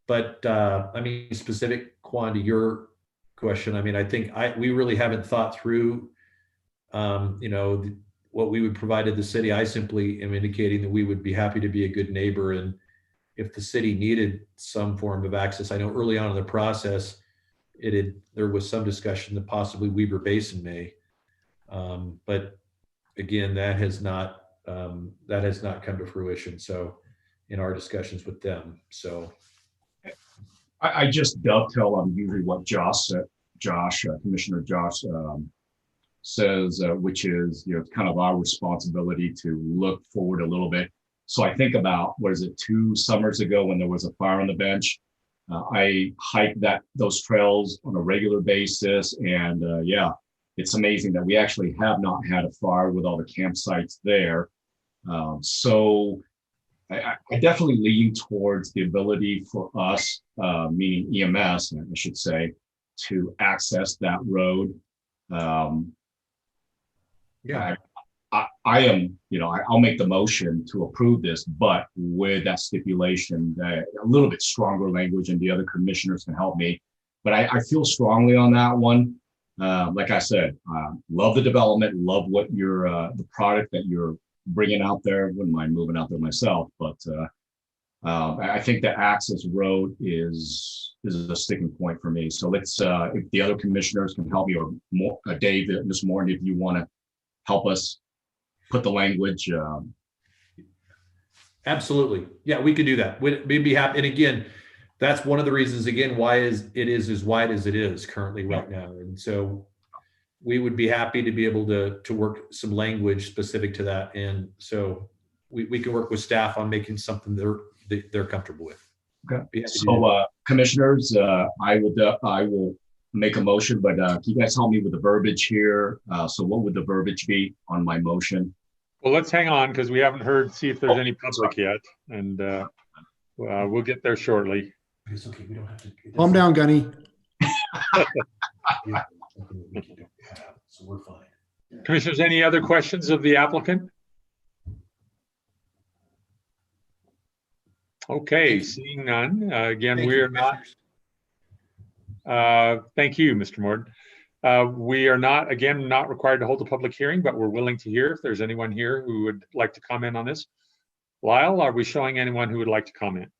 but I mean, specific, Quan, to your question, I mean, I think we really haven't thought through, what we would provide to the city. I simply am indicating that we would be happy to be a good neighbor, and if the city needed some form of access, I know early on in the process, there was some discussion that possibly Weber Basin may, but again, that has not come to fruition. So, in our discussions with them, so I just dovetail on usually what Commissioner Josh says, which is it's kind of our responsibility to look forward a little bit. So I think about, 2 summers ago when there was a fire on the bench. I hike those trails on a regular basis, and it's amazing that we actually have not had a fire with all the campsites there. So I definitely lean towards the ability for us, meaning EMS, I should say, to access that road. I am, I'll make the motion to approve this, but with that stipulation that a little bit stronger language, and the other commissioners can help me. But I feel strongly on that one. Like I said, love the development, love what the product that you're bringing out there. Wouldn't mind moving out there myself, but I think the access road is a sticking point for me. So let's, if the other commissioners can help me, or Dave, this morning, if you want to help us put the language. Absolutely. Yeah, we could do that. We'd be happy. And again, that's one of the reasons, again, why it is as wide as it is currently right now. And so we would be happy to be able to work some language specific to that. And so we can work with staff on making something they're comfortable with. Okay. So commissioners, I will make a motion, but can you guys help me with the verbiage here? So what would the verbiage be on my motion? Well, let's hang on because we haven't see if there's any public yet, and we'll get there shortly. It's okay. We don't have to. Calm down, Gunny. So we're fine. Commissioners, any other questions of the applicant? Okay, seeing none. Again, we are not. Thank you, Mr. Morton. We are not required to hold a public hearing, but we're willing to hear if there's anyone here who would like to comment on this. Lyle, are we showing anyone who would like to comment?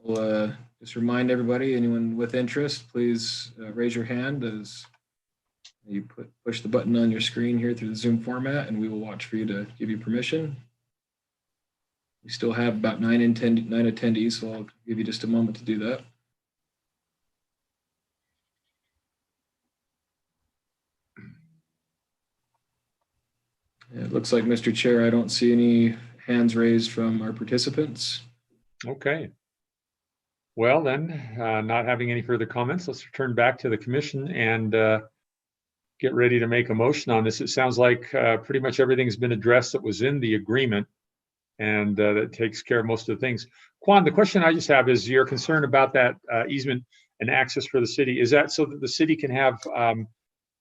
Well, just remind everybody, anyone with interest, please raise your hand as you push the button on your screen here through the Zoom format, and we will watch for you to give you permission. We still have about 9 attendees, so I'll give you just a moment to do that. It looks like, Mr. Chair, I don't see any hands raised from our participants. Okay. Well, then, not having any further comments, let's return back to the commission and get ready to make a motion on this. It sounds like pretty much everything's been addressed that was in the agreement, and that takes care of most of the things. Quan, the question I just have is your concern about that easement and access for the city. Is that so that the city can have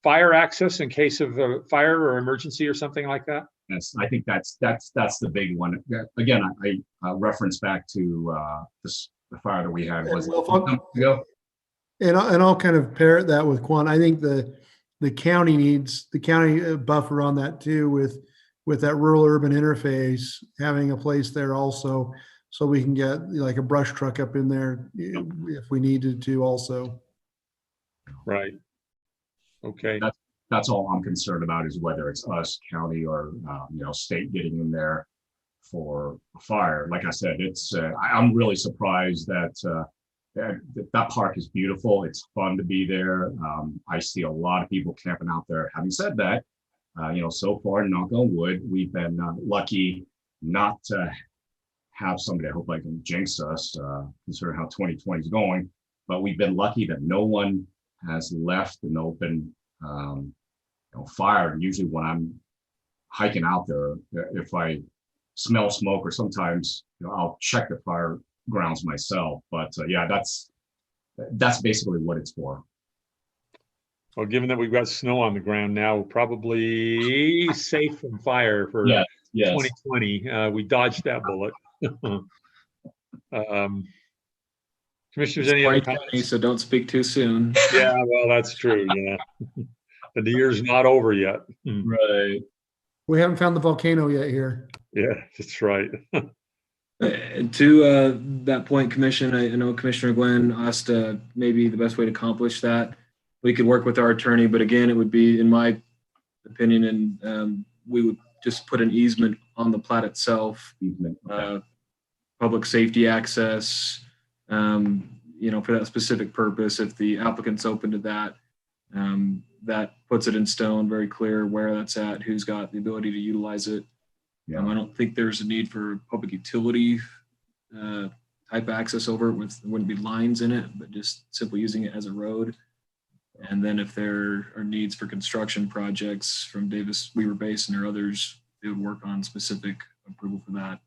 fire access in case of a fire or emergency or something like that? Yes, I think that's the big one. Again, I reference back to the fire that we had was ago. And I'll kind of parrot that with Quan. I think the county needs the county buffer on that too, with that rural urban interface, having a place there also, so we can get like a brush truck up in there if we needed to also. Right. Okay. That's all I'm concerned about, is whether it's us, county, or state getting in there for a fire. Like I said, it's I'm really surprised that that park is beautiful. It's fun to be there. I see a lot of people camping out there. Having said that, so far, knock on wood, we've been lucky not to have somebody. I hope I can jinx us, considering how 2020 is going. But we've been lucky that no one has left an open fire. And usually when I'm hiking out there, if I smell smoke, or sometimes I'll check the fire grounds myself. But yeah, that's basically what it's for. Well, given that we've got snow on the ground now, probably safe from fire for 2020. We dodged that bullet. Commissioners, any other comments? So don't speak too soon. Yeah, well, that's true. Yeah, the year's not over yet. Right. We haven't found the volcano yet here. Yeah, that's right. To that point, Commission, I know Commissioner Glenn asked maybe the best way to accomplish that. We could work with our attorney, but again, it would be, in my opinion, and we would just put an easement on the plat itself. Easement. Okay. Public safety access, for that specific purpose. If the applicant's open to that, that puts it in stone, very clear where that's at, who's got the ability to utilize it. Yeah. I don't think there's a need for public utility type access over it. There wouldn't be lines in it, but just simply using it as a road. And then if there are needs for construction projects from Davis Weaver Basin or others, they would work on specific approval for that,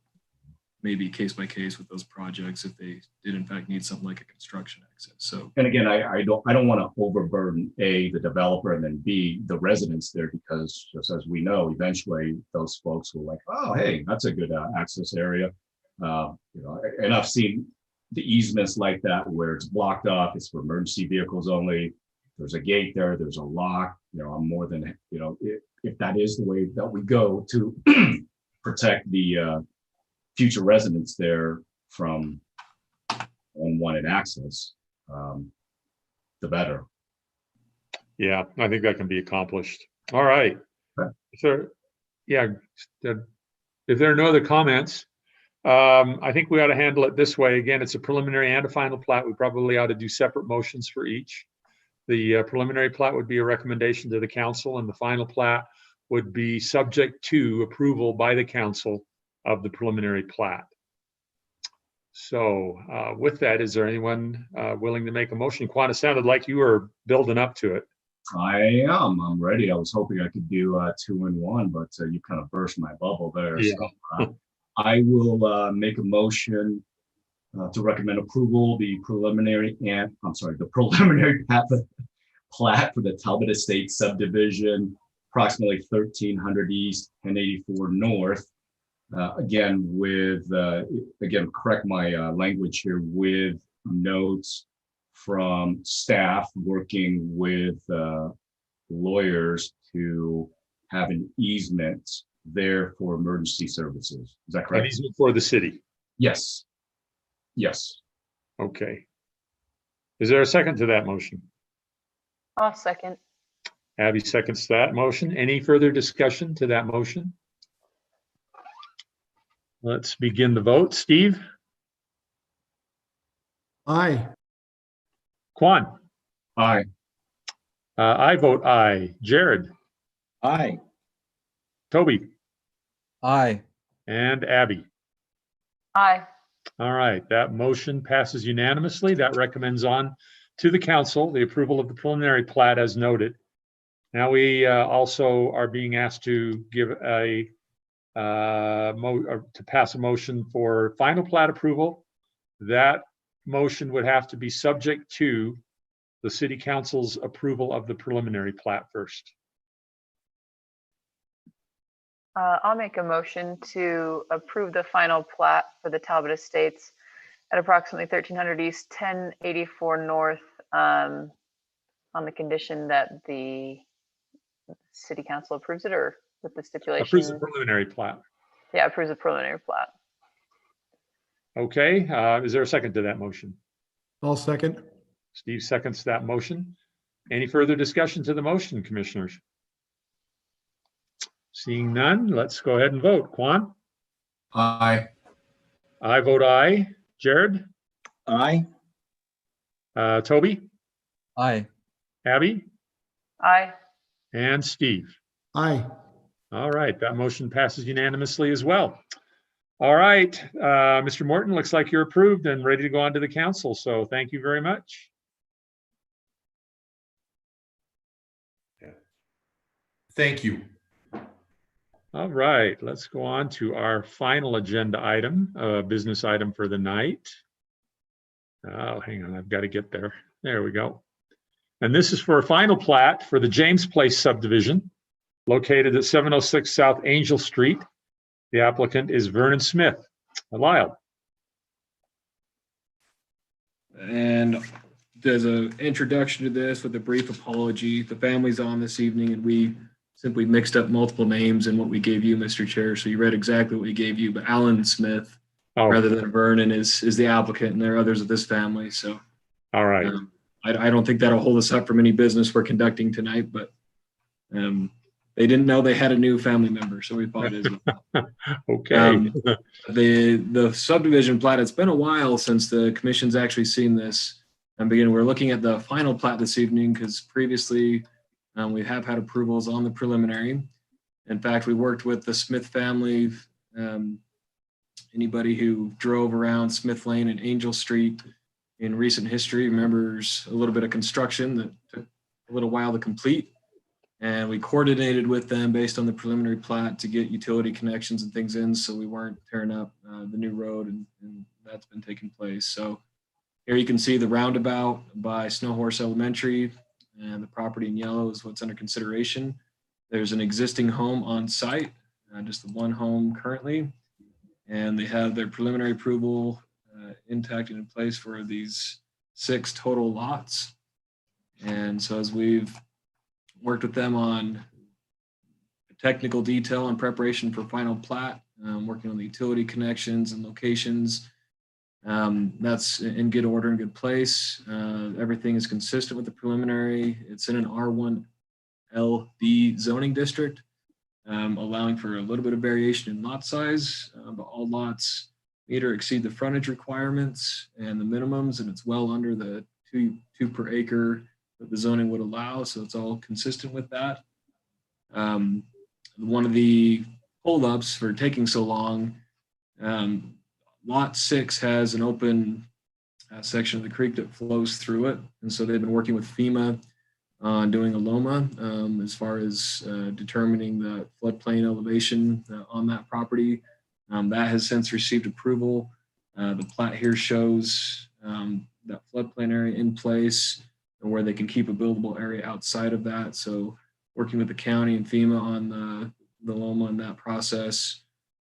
maybe case by case with those projects if they did in fact need something like a construction access. So, and again, I don't want to overburden the developer, and then B, the residents there, because just as we know, eventually those folks will like, oh, hey, that's a good access area. And I've seen the easements like that where it's blocked off. It's for emergency vehicles only. There's a gate there. There's a lock. I'm more than if that is the way that we go to protect the future residents there from unwanted access, the better. Yeah, I think that can be accomplished. All right. Okay. If there are no other comments, I think we ought to handle it this way. Again, it's a preliminary and a final plat. We probably ought to do separate motions for each. The preliminary plat would be a recommendation to the council, and the final plat would be subject to approval by the council of the preliminary plat. So with that, is there anyone willing to make a motion? Quan, it sounded like you were building up to it. I am. I'm ready. I was hoping I could do 2 in 1, but you kind of burst my bubble there. Yeah. So I will make a motion to recommend approval, the preliminary plat for the Talbot Estates subdivision, approximately 1300 East, 1084 North. Again, correct my language here, with notes from staff working with lawyers to have an easement there for emergency services. Is that correct? An easement for the city. Yes. Yes. Okay. Is there a second to that motion? I'll second. Abby seconds that motion. Any further discussion to that motion? Let's begin the vote. Steve? Aye. Quan? Aye. I vote aye. Jared? Aye. Toby? Aye. And Abby? Aye. All right, that motion passes unanimously. That recommends on to the council the approval of the preliminary plat as noted. Now we also are being asked to give a to pass a motion for final plat approval. That motion would have to be subject to the city council's approval of the preliminary plat first. I'll make a motion to approve the final plat for the Talbot Estates at approximately 1300 East, 1084 North, on the condition that the city council approves it, or with the stipulation. Approves the preliminary plat. Yeah, approves the preliminary plat. Okay, is there a second to that motion? I'll second. Steve seconds that motion. Any further discussion to the motion, commissioners? Seeing none, let's go ahead and vote. Quan? Aye. I vote aye. Jared? Aye. Toby? Aye. Abby? Aye. And Steve? Aye. All right, that motion passes unanimously as well. All right, Mr. Morton, looks like you're approved and ready to go on to the council, so thank you very much. Thank you. All right, let's go on to our final agenda item, business item for the night. Oh, hang on, I've got to get there. There we go. And this is for a final plat for the James Place subdivision located at 706 South Angel Street. The applicant is Vernon Smith. Lyle. And there's an introduction to this with a brief apology. The family's on this evening and we simply mixed up multiple names in what we gave you, Mr. Chair. So you read exactly what we gave you, but Alan Smith, rather than Vernon, is the applicant, and there are others of this family. So, all right. I don't think that'll hold us up from any business we're conducting tonight, but they didn't know they had a new family member, so we apologize. Okay. The subdivision plat, it's been a while since the commission's actually seen this. And again, we're looking at the final plat this evening because previously we have had approvals on the preliminary. In fact, we worked with the Smith family. Anybody who drove around Smith Lane and Angel Street in recent history remembers a little bit of construction that took a little while to complete. And we coordinated with them based on the preliminary plat to get utility connections and things in, so we weren't tearing up the new road, and that's been taking place. So here you can see the roundabout by Snow Horse Elementary, and the property in yellow is what's under consideration. There's an existing home on site, just the one home currently, and they have their preliminary approval intact and in place for these 6 total lots. And so as we've worked with them on technical detail and preparation for final plat, working on the utility connections and locations. That's in good order and good place. Everything is consistent with the preliminary. It's in an R1 LB zoning district, allowing for a little bit of variation in lot size, but all lots meet or exceed the frontage requirements and the minimums, and it's well under the two per acre that the zoning would allow, so it's all consistent with that. One of the holdups for taking so long, Lot 6 has an open section of the creek that flows through it, and so they've been working with FEMA on doing a LOMA as far as determining the floodplain elevation on that property. That has since received approval. The plat here shows that floodplain area in place, and where they can keep a buildable area outside of that. So working with the county and FEMA on the LOMA in that process,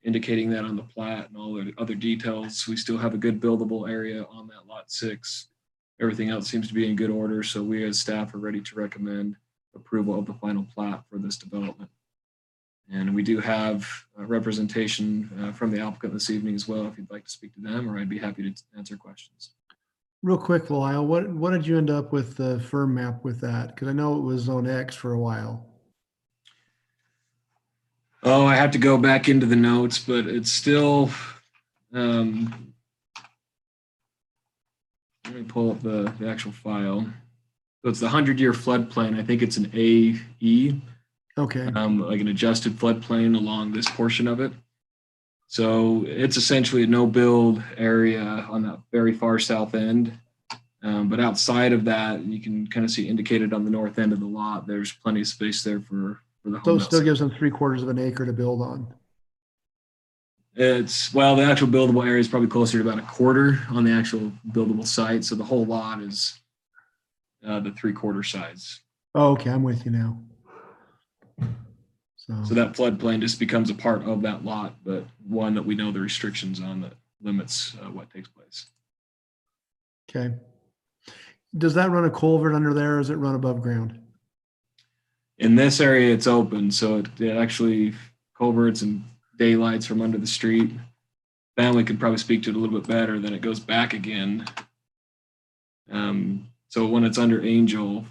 indicating that on the plat and all the other details. We still have a good buildable area on that lot 6. Everything else seems to be in good order. So we as staff are ready to recommend approval of the final plat for this development. And we do have representation from the applicant this evening as well, if you'd like to speak to them, or I'd be happy to answer questions. Real quick, Lyle, what did you end up with the firm map with that? Because I know it was Zone X for a while. Oh, I have to go back into the notes, but it's still, let me pull up the actual file. So it's the 100-year floodplain. I think it's an AE, Okay, like an adjusted floodplain along this portion of it. So it's essentially a no-build area on that very far south end. But outside of that, you can kind of see indicated on the north end of the lot, there's plenty of space there for the so home. it still outside. gives them 3/4 of an acre to build on. Well, the actual buildable area is probably closer to about a quarter on the actual buildable site. So the whole lot is the 3/4 size. Oh, okay, I'm with you now. So that floodplain just becomes a part of that lot, but one that we know the restrictions on that limits what takes place. Okay. Does that run a culvert under there, or does it run above ground? In this area, it's open, so it actually culverts and daylights from under the street. Family could probably speak to it a little bit better. Then it goes back again. So when it's under Angel,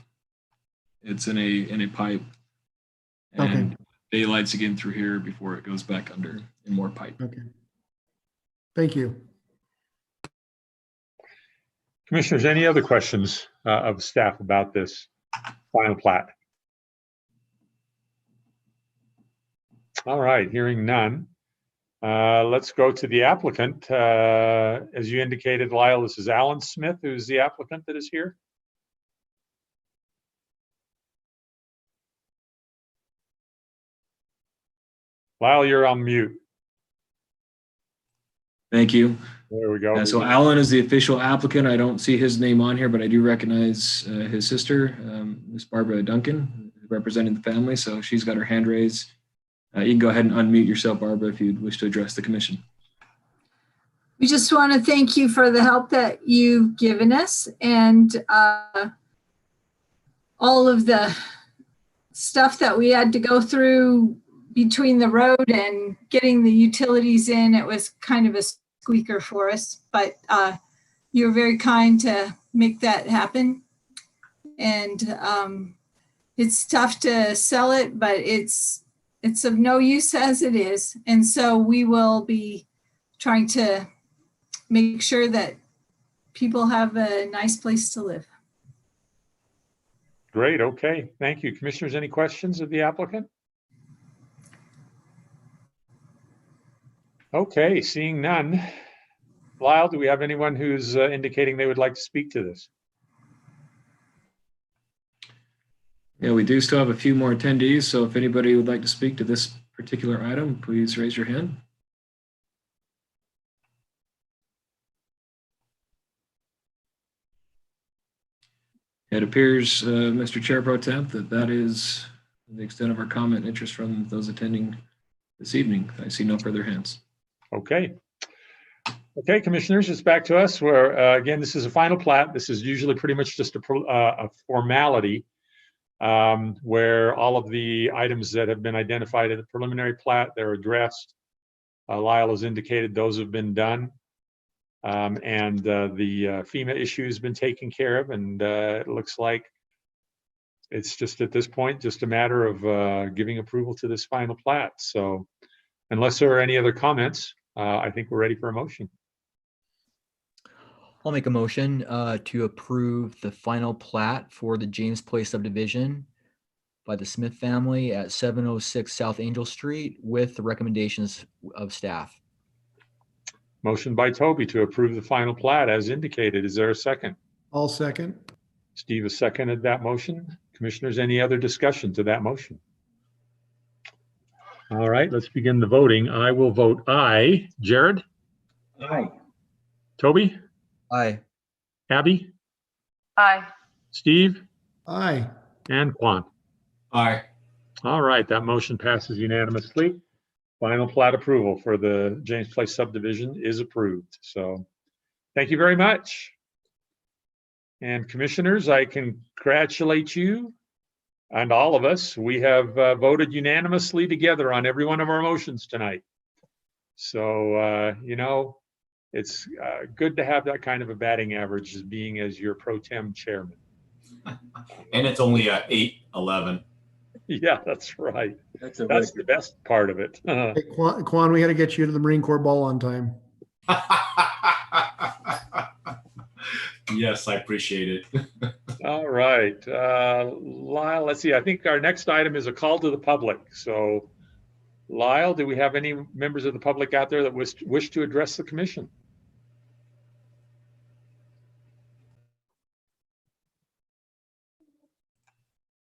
it's in a pipe, and daylights again through here before it goes back under in more pipe. Okay. Thank you. Commissioners, any other questions of staff about this final plat? All right, hearing none. Let's go to the applicant. As you indicated, Lyle, this is Alan Smith, who's the applicant that is here. Lyle, you're on mute. Thank you. There we go. So Alan is the official applicant. I don't see his name on here, but I do recognize his sister, Miss Barbara Duncan, representing the family. So she's got her hand raised. You can go ahead and unmute yourself, Barbara, if you'd wish to address the commission. We just want to thank you for the help that you've given us, and all of the stuff that we had to go through between the road and getting the utilities in. It was kind of a squeaker for us, but you were very kind to make that happen. And it's tough to sell it, but it's of no use as it is. And so we will be trying to make sure that people have a nice place to live. Great, okay, thank you. Commissioners, any questions of the applicant? Okay, seeing none. Lyle, do we have anyone who's indicating they would like to speak to this? Yeah, we do still have a few more attendees. So if anybody would like to speak to this particular item, please raise your hand. It appears, Mr. Chair Pro Temp, that is the extent of our comment and interest from those attending this evening. I see no further hands. Okay. Okay, commissioners, it's back to us where, again, this is a final plat. This is usually pretty much just a formality where all of the items that have been identified in the preliminary plat, they're addressed. Lyle has indicated those have been done. And the FEMA issue has been taken care of, and it looks like it's just at this point just a matter of giving approval to this final plat. So unless there are any other comments, I think we're ready for a motion. I'll make a motion to approve the final plat for the James Place subdivision by the Smith family at 706 South Angel Street with the recommendations of staff. Motion by Toby to approve the final plat as indicated. Is there a second? I'll second. Steve has seconded that motion. Commissioners, any other discussion to that motion? All right, let's begin the voting. I will vote aye. Jared? Aye. Toby? Aye. Abby? Aye. Steve? Aye. And Quan? Aye. All right, that motion passes unanimously. Final plat approval for the James Place subdivision is approved. So thank you very much. And commissioners, I congratulate you and all of us. We have voted unanimously together on every one of our motions tonight. So, you know, It's good to have that kind of a batting average as being as your pro tem chairman. And it's only 8:11. Yeah, that's right. That's a That's the record. best part of it. Hey, Quan, we got to get you to the Marine Corps Ball on time. Yes, I appreciate it. All right, Lyle, let's see. I think our next item is a call to the public. So Lyle, do we have any members of the public out there that wish to address the commission?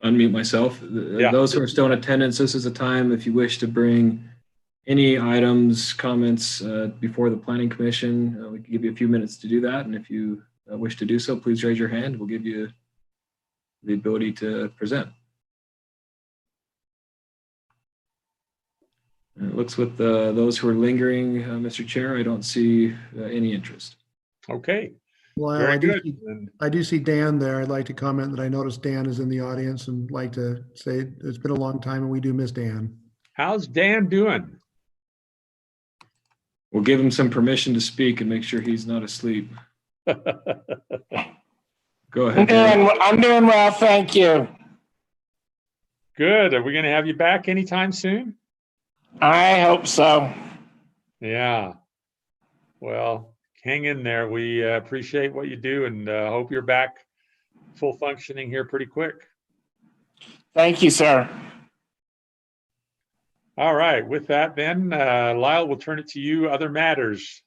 Unmute myself. Yeah. Those who are still in attendance, this is a time if you wish to bring any items, comments before the planning commission. We can give you a few minutes to do that. And if you wish to do so, please raise your hand. We'll give you the ability to present. And it looks with those who are lingering, Mr. Chair, I don't see any interest. Okay. Well, Very I do good. see- I do see Dan there. I'd like to comment that I noticed Dan is in the audience and like to say it's been a long time and we do miss Dan. How's Dan doing? We'll give him some permission to speak and make sure he's not asleep. Go ahead. Dan. I'm doing well, thank you. Good. Are we going to have you back anytime soon? I hope so. Yeah. Well, hang in there. We appreciate what you do and hope you're back full functioning here pretty quick. Thank you, sir. All right. With that, then, Lyle, we'll turn it to you. Other matters.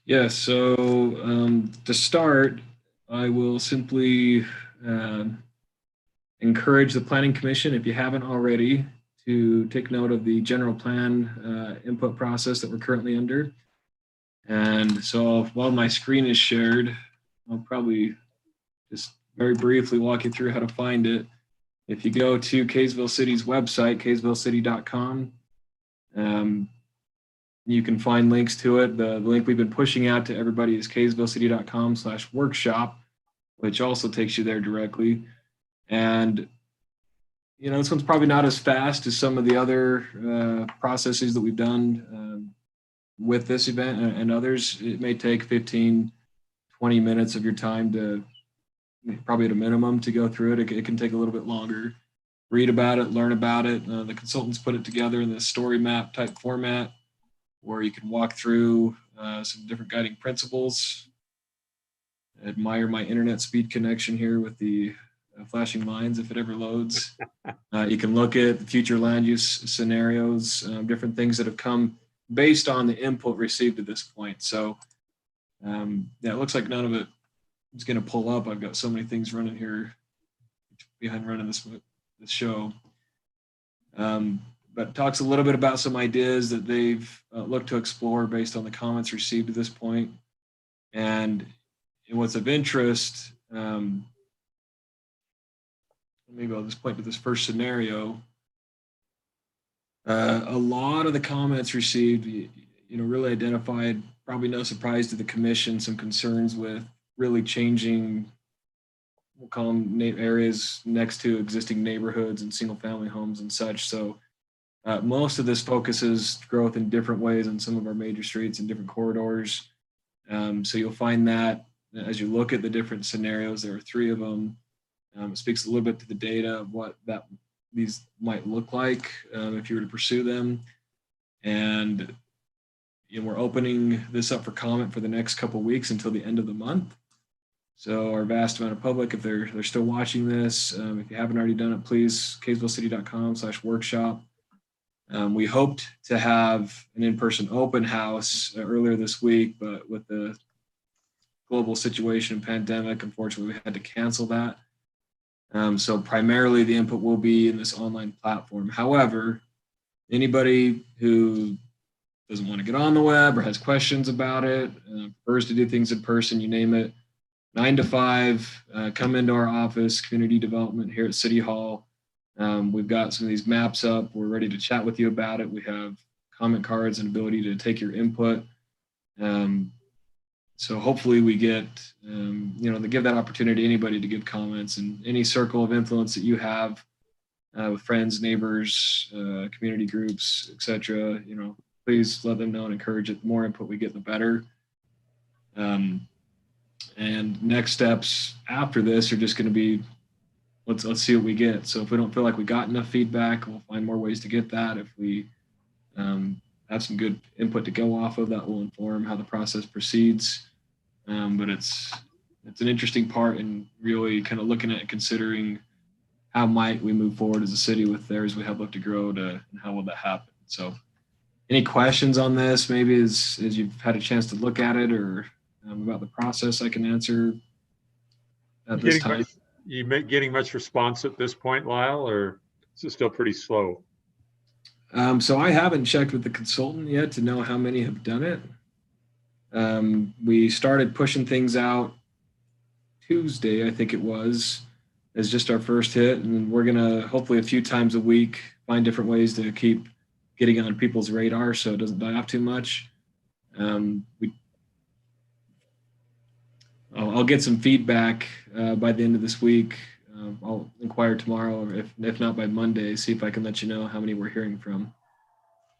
Yeah, so to start, I will simply encourage the Planning Commission, if you haven't already, to take note of the general plan input process that we're currently under. And so while my screen is shared, I'll probably just very briefly walk you through how to find it. If you go to Kaysville City's website, kaysvillecity.com, you can find links to it. The link we've been pushing out to everybody is kaysvillecity.com/workshop, which also takes you there directly. And, you know, this one's probably not as fast as some of the other processes that we've done with this event and others. It may take 15, 20 minutes of your time to, probably at a minimum, to go through it. It can take a little bit longer. Read about it, learn about it. The consultants put it together in this story map type format where you can walk through some different guiding principles. Admire my internet speed connection here with the flashing lines if it ever loads. You can look at the future land use scenarios, different things that have come based on the input received at this point. So yeah, it looks like none of it is going to pull up. I've got so many things running here behind running this show. But talks a little bit about some ideas that they've looked to explore based on the comments received at this point. And what's of interest, maybe I'll just point to this first scenario. A lot of the comments received, really identified, probably no surprise to the commission, some concerns with really changing, we'll call them areas next to existing neighborhoods and single family homes and such. So most of this focuses growth in different ways on some of our major streets and different corridors. So you'll find that as you look at the different scenarios, there are 3 of them. It speaks a little bit to the data of what these might look like if you were to pursue them. And we're opening this up for comment for the next couple of weeks until the end of the month. So our vast amount of public, if they're still watching this, if you haven't already done it, please, kaysvillecity.com/workshop. We hoped to have an in-person open house earlier this week, but with the global situation and pandemic, unfortunately, we had to cancel that. So primarily the input will be in this online platform. However, anybody who doesn't want to get on the web or has questions about it, prefers to do things in person, you name it, 9 to 5, come into our office, community development here at City Hall. We've got some of these maps up. We're ready to chat with you about it. We have comment cards and ability to take your input. So hopefully we get, to give that opportunity to anybody to give comments, and any circle of influence that you have with friends, neighbors, community groups, etc. please let them know and encourage it. The more input we get, the better. And next steps after this are just going to be, let's see what we get. So if we don't feel like we got enough feedback, we'll find more ways to get that. If we have some good input to go off of, that will inform how the process proceeds. But it's an interesting part, and really kind of looking at considering how might we move forward as a city with areas we have left to grow to, and how will that happen? So any questions on this, maybe as you've had a chance to look at it, or about the process I can answer at this time? You getting much response at this point, Lyle, or is it still pretty slow? So I haven't checked with the consultant yet to know how many have done it. We started pushing things out Tuesday, I think it was, as just our first hit. And we're going to hopefully a few times a week find different ways to keep getting on people's radar so it doesn't die off too much. I'll get some feedback by the end of this week. I'll inquire tomorrow, or if not by Monday, see if I can let you know how many we're hearing from.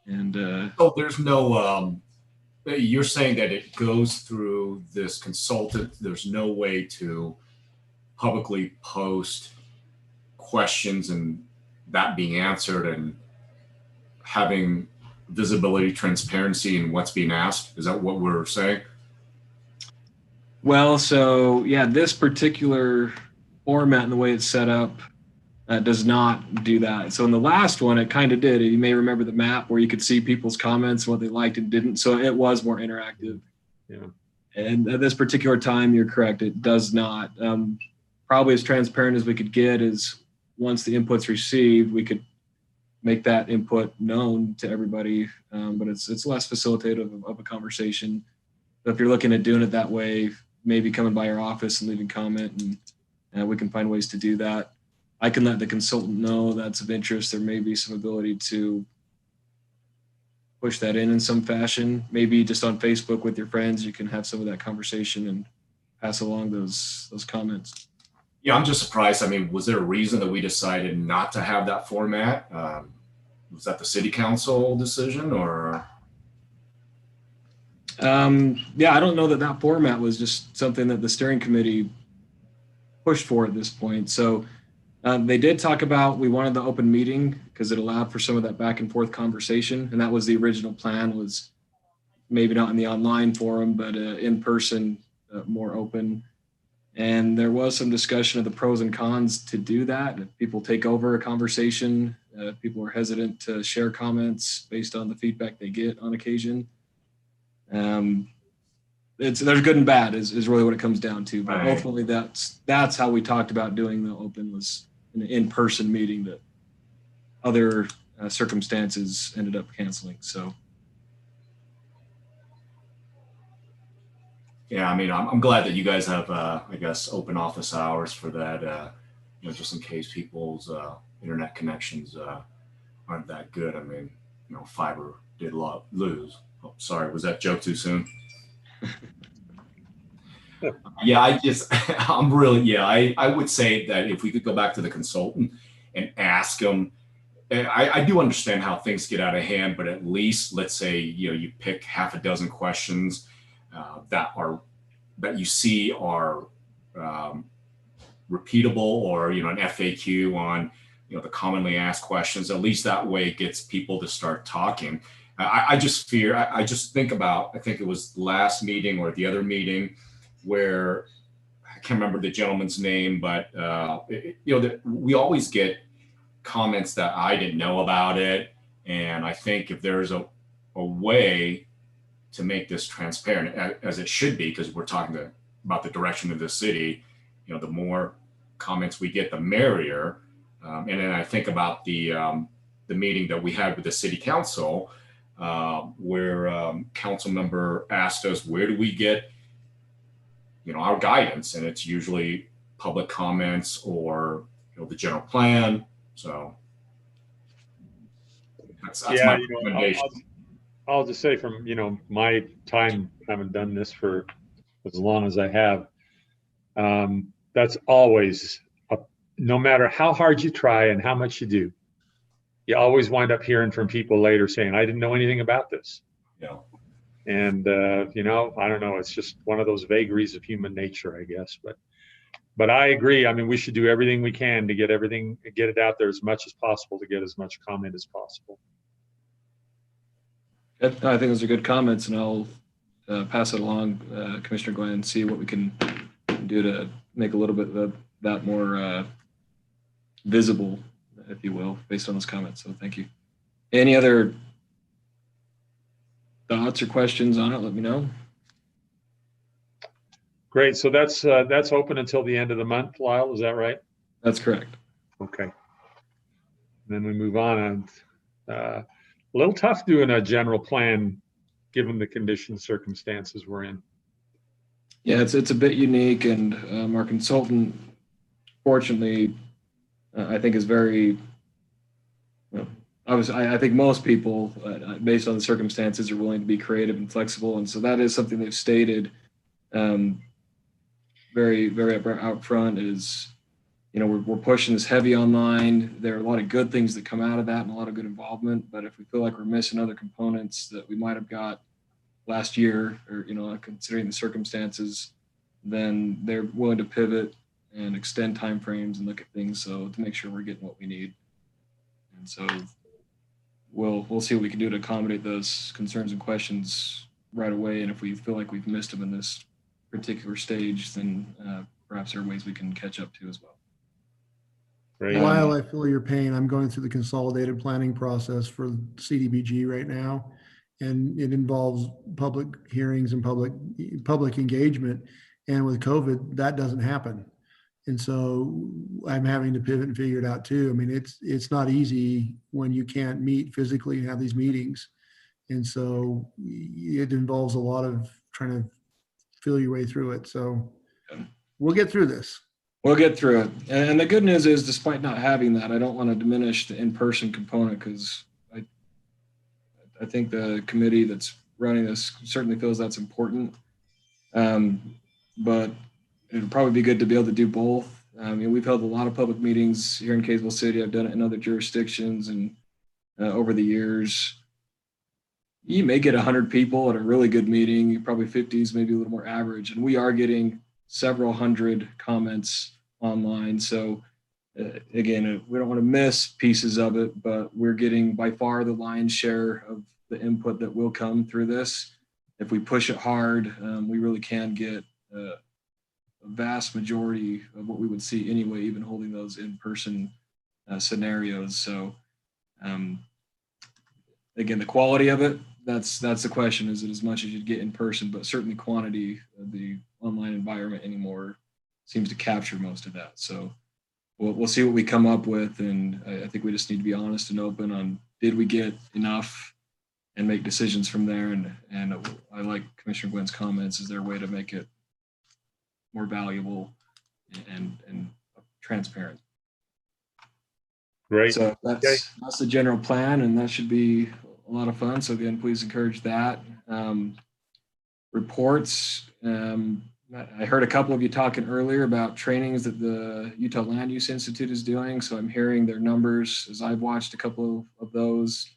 And so there's no, you're saying that it goes through this consultant. There's no way to publicly post questions and that being answered and having visibility, transparency in what's being asked. Is that what we're saying? Well, so yeah, this particular format and the way it's set up does not do that. So in the last one, it kind of did. You may remember the map where you could see people's comments, what they liked and didn't. So it was more interactive. Yeah. And at this particular time, you're correct. It does not. Probably as transparent as we could get is once the input's received, we could make that input known to everybody. But it's less facilitative of a conversation. So if you're looking at doing it that way, maybe coming by our office and leaving comment, and we can find ways to do that. I can let the consultant know that's of interest. There may be some ability to push that in some fashion. Maybe just on Facebook with your friends, you can have some of that conversation and pass along those comments. Yeah, I'm just surprised. I mean, was there a reason that we decided not to have that format? Was that the city council decision, or? Yeah, I don't know that format was just something that the steering committee pushed for at this point. So they did talk about, we wanted the open meeting because it allowed for some of that back and forth conversation. And that was the original plan, was maybe not in the online forum, but in person, more open. And there was some discussion of the pros and cons to do that. If people take over a conversation, people are hesitant to share comments based on the feedback they get on occasion. There's good and bad is really what it comes down to. But ultimately, that's how we talked about doing the open, was an in-person meeting that other circumstances ended up canceling. So. Yeah, I mean, I'm glad that you guys have, I guess, open office hours for that, just in case people's internet connections aren't that good. I mean, fiber did lose. Oh, sorry, was that joke too soon? Yeah, I would say that if we could go back to the consultant and ask them, I do understand how things get out of hand, but at least let's say, you pick half a dozen questions that you see are repeatable, or, an FAQ on, the commonly asked questions. At least that way it gets people to start talking. I think about, I think it was last meeting or the other meeting where I can't remember the gentleman's name, but we always get comments that I didn't know about it. And I think if there's a way to make this transparent, as it should be, because we're talking about the direction of the city, the more comments we get, the merrier. And then I think about the meeting that we had with the city council, where council member asked us, where do we get, our guidance? And it's usually public comments or, the general plan. So that's my recommendation. I'll just say from, my time, having done this for as long as I have, that's always, no matter how hard you try and how much you do, you always wind up hearing from people later saying, I didn't know anything about this. Yeah. And, you know, I don't know, it's just one of those vagaries of human nature, I guess. But I agree. I mean, we should do everything we can to get it out there as much as possible to get as much comment as possible. I think those are good comments, and I'll pass it along, Commissioner Glenn, and see what we can do to make a little bit of that more visible, if you will, based on those comments. So thank you. Any other thoughts or questions on it? Let me know. Great. So that's open until the end of the month, Lyle. Is that right? That's correct. Okay. And then we move on. And a little tough doing a general plan, given the conditions, circumstances we're in. Yeah, it's a bit unique, and our consultant, fortunately, I think is very. I think most people, based on the circumstances, are willing to be creative and flexible, and so that is something they've stated. Very, very out front is, you know, we're pushing this heavy online. There are a lot of good things that come out of that and a lot of good involvement. But if we feel like we're missing other components that we might have got last year, or, you know, considering the circumstances, then they're willing to pivot and extend timeframes and look at things so to make sure we're getting what we need. And so we'll see what we can do to accommodate those concerns and questions right away. And if we feel like we've missed them in this particular stage, then perhaps there are ways we can catch up to as well. Right. While I feel your pain, I'm going through the consolidated planning process for CDBG right now, and it involves public hearings and public engagement. And with COVID, that doesn't happen. And so I'm having to pivot and figure it out too. I mean, it's not easy when you can't meet physically and have these meetings. And so it involves a lot of trying to feel your way through it. So we'll get through this. We'll get through it. And the good news is, despite not having that, I don't want to diminish the in-person component, because I think the committee that's running this certainly feels that's important. But it'll probably be good to be able to do both. I mean, we've held a lot of public meetings here in Kaysville City. I've done it in other jurisdictions, and over the years, you may get 100 people at a really good meeting, probably 50s, maybe a little more average. And we are getting several hundred comments online. So again, we don't want to miss pieces of it, but we're getting by far the lion's share of the input that will come through this. If we push it hard, we really can get a vast majority of what we would see anyway, even holding those in-person scenarios. So again, the quality of it, that's the question. Is it as much as you'd get in person? But certainly quantity of the online environment anymore seems to capture most of that. So we'll see what we come up with. And I think we just need to be honest and open on, did we get enough, and make decisions from there. And I like Commissioner Gwynn's comments. Is there a way to make it more valuable and transparent? Great. So that's the general plan, and that should be a lot of fun. So again, please encourage that. Reports. I heard a couple of you talking earlier about trainings that the Utah Land Use Institute is doing. So I'm hearing their numbers as I've watched a couple of those.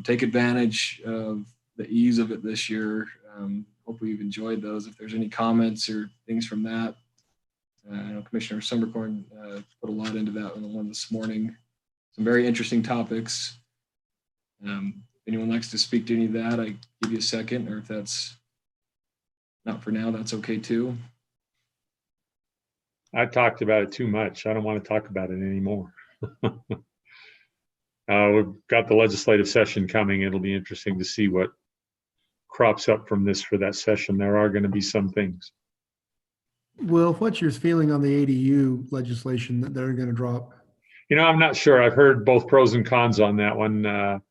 Take advantage of the ease of it this year. Hopefully you've enjoyed those. If there's any comments or things from that, I know Commissioner Summercorn put a lot into that one this morning. Some very interesting topics. If anyone likes to speak to any of that, I give you a second, or if that's not for now, that's okay too. I talked about it too much. I don't want to talk about it anymore. We've got the legislative session coming. It'll be interesting to see what crops up from this for that session. There are going to be some things. Will, what's your feeling on the ADU legislation that they're going to drop? You know, I'm not sure. I've heard both pros and cons on that one. A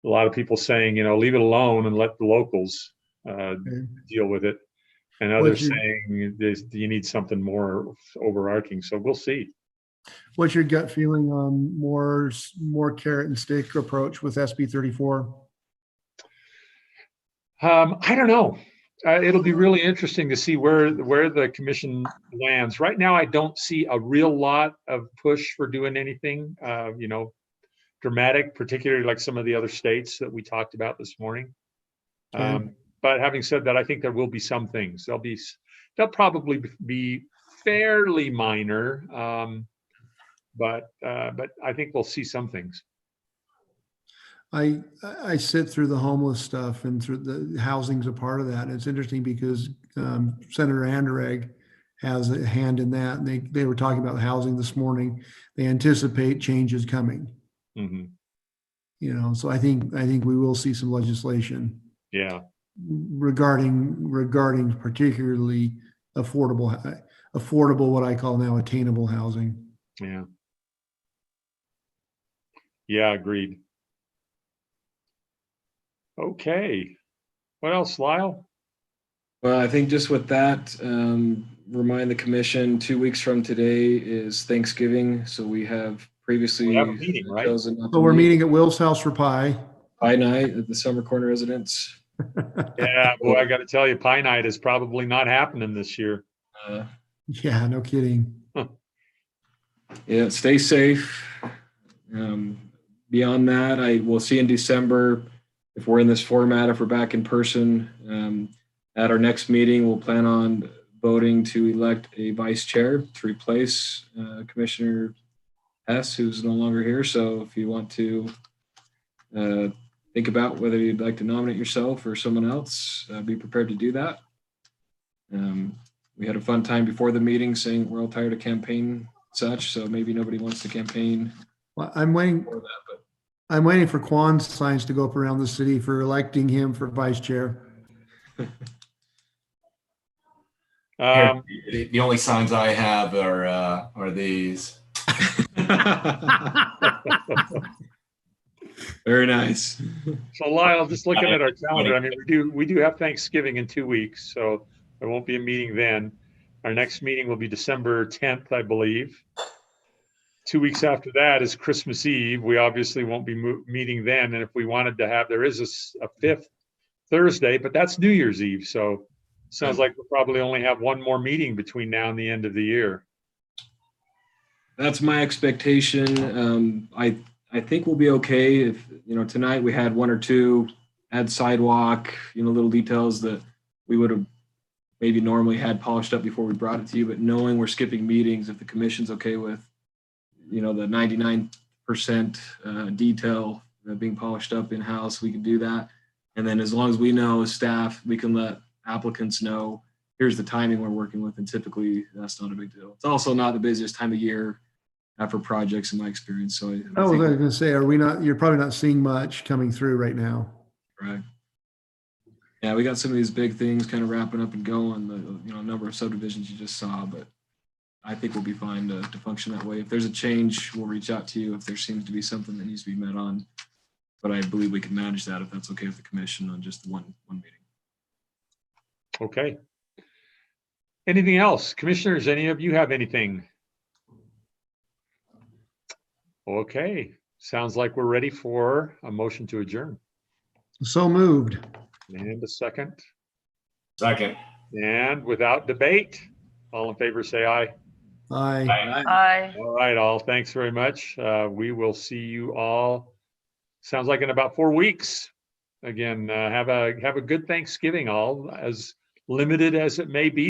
lot of people saying, you know, leave it alone and let the locals deal with it. And others saying you need something more overarching. So we'll see. What's your gut feeling on more carrot and stick approach with SB 34? I don't know. It'll be really interesting to see where the commission lands. Right now, I don't see a real lot of push for doing anything. You know, dramatic, particularly like some of the other states that we talked about this morning. Okay. But having said that, I think there will be some things. They'll probably be fairly minor, but I think we'll see some things. I sit through the homeless stuff and through the housing's a part of that. And it's interesting because Senator Anderegg has a hand in that. And they were talking about housing this morning. They anticipate changes coming. Mm-hmm. You know, so I think we will see some legislation. Yeah. Regarding particularly affordable, what I call now attainable housing. Yeah. Yeah, agreed. Okay. What else, Lyle? Well, I think just with that, remind the commission 2 weeks from today is Thanksgiving. So we have previously We have a meeting, right? chosen not So to we're meet meeting at Will's house for pie. Pie night at the Summer Corner residence. Yeah, boy, I got to tell you, Pie Night is probably not happening this year. Yeah, no kidding. Yeah, stay safe. Beyond that, I will see in December if we're in this format, if we're back in person. At our next meeting, we'll plan on voting to elect a vice chair to replace Commissioner Hess, who's no longer here. So if you want to think about whether you'd like to nominate yourself or someone else, be prepared to do that. We had a fun time before the meeting saying we're all tired of campaign such, so maybe nobody wants to campaign. Well, I'm waiting for Kwan's signs to go up around the city for electing him for vice chair. The only signs I have are these. Very nice. So Lyle, just looking at our calendar, I mean, we do have Thanksgiving in 2 weeks, so there won't be a meeting then. Our next meeting will be December 10th, I believe. 2 weeks after that is Christmas Eve. We obviously won't be meeting then. And if we wanted to have, there is a fifth Thursday, but that's New Year's Eve. So sounds like we'll probably only have one more meeting between now and the end of the year. That's my expectation. I think we'll be okay if, tonight we had one or two, add sidewalk, little details that we would have maybe normally had polished up before we brought it to you, but knowing we're skipping meetings, if the commission's okay with, the 99% detail being polished up in-house, we can do that. And then as long as we know as staff, we can let applicants know, here's the timing we're working with, and typically that's not a big deal. It's also not the busiest time of year for projects in my experience. So I was going to say, you're probably not seeing much coming through right now. Right. Yeah, we got some of these big things kind of wrapping up and going, the number of subdivisions you just saw, but I think we'll be fine to function that way. If there's a change, we'll reach out to you if there seems to be something that needs to be met on. But I believe we can manage that if that's okay with the commission on just one meeting. Okay. Anything else? Commissioners, any of you have anything? Okay. Sounds like we're ready for a motion to adjourn. So moved. And a second. Second. And without debate, all in favor say aye. Aye. Aye. All right, all. Thanks very much. We will see you all. Sounds like in about 4 weeks. Again, have a good Thanksgiving, all, as limited as it may be.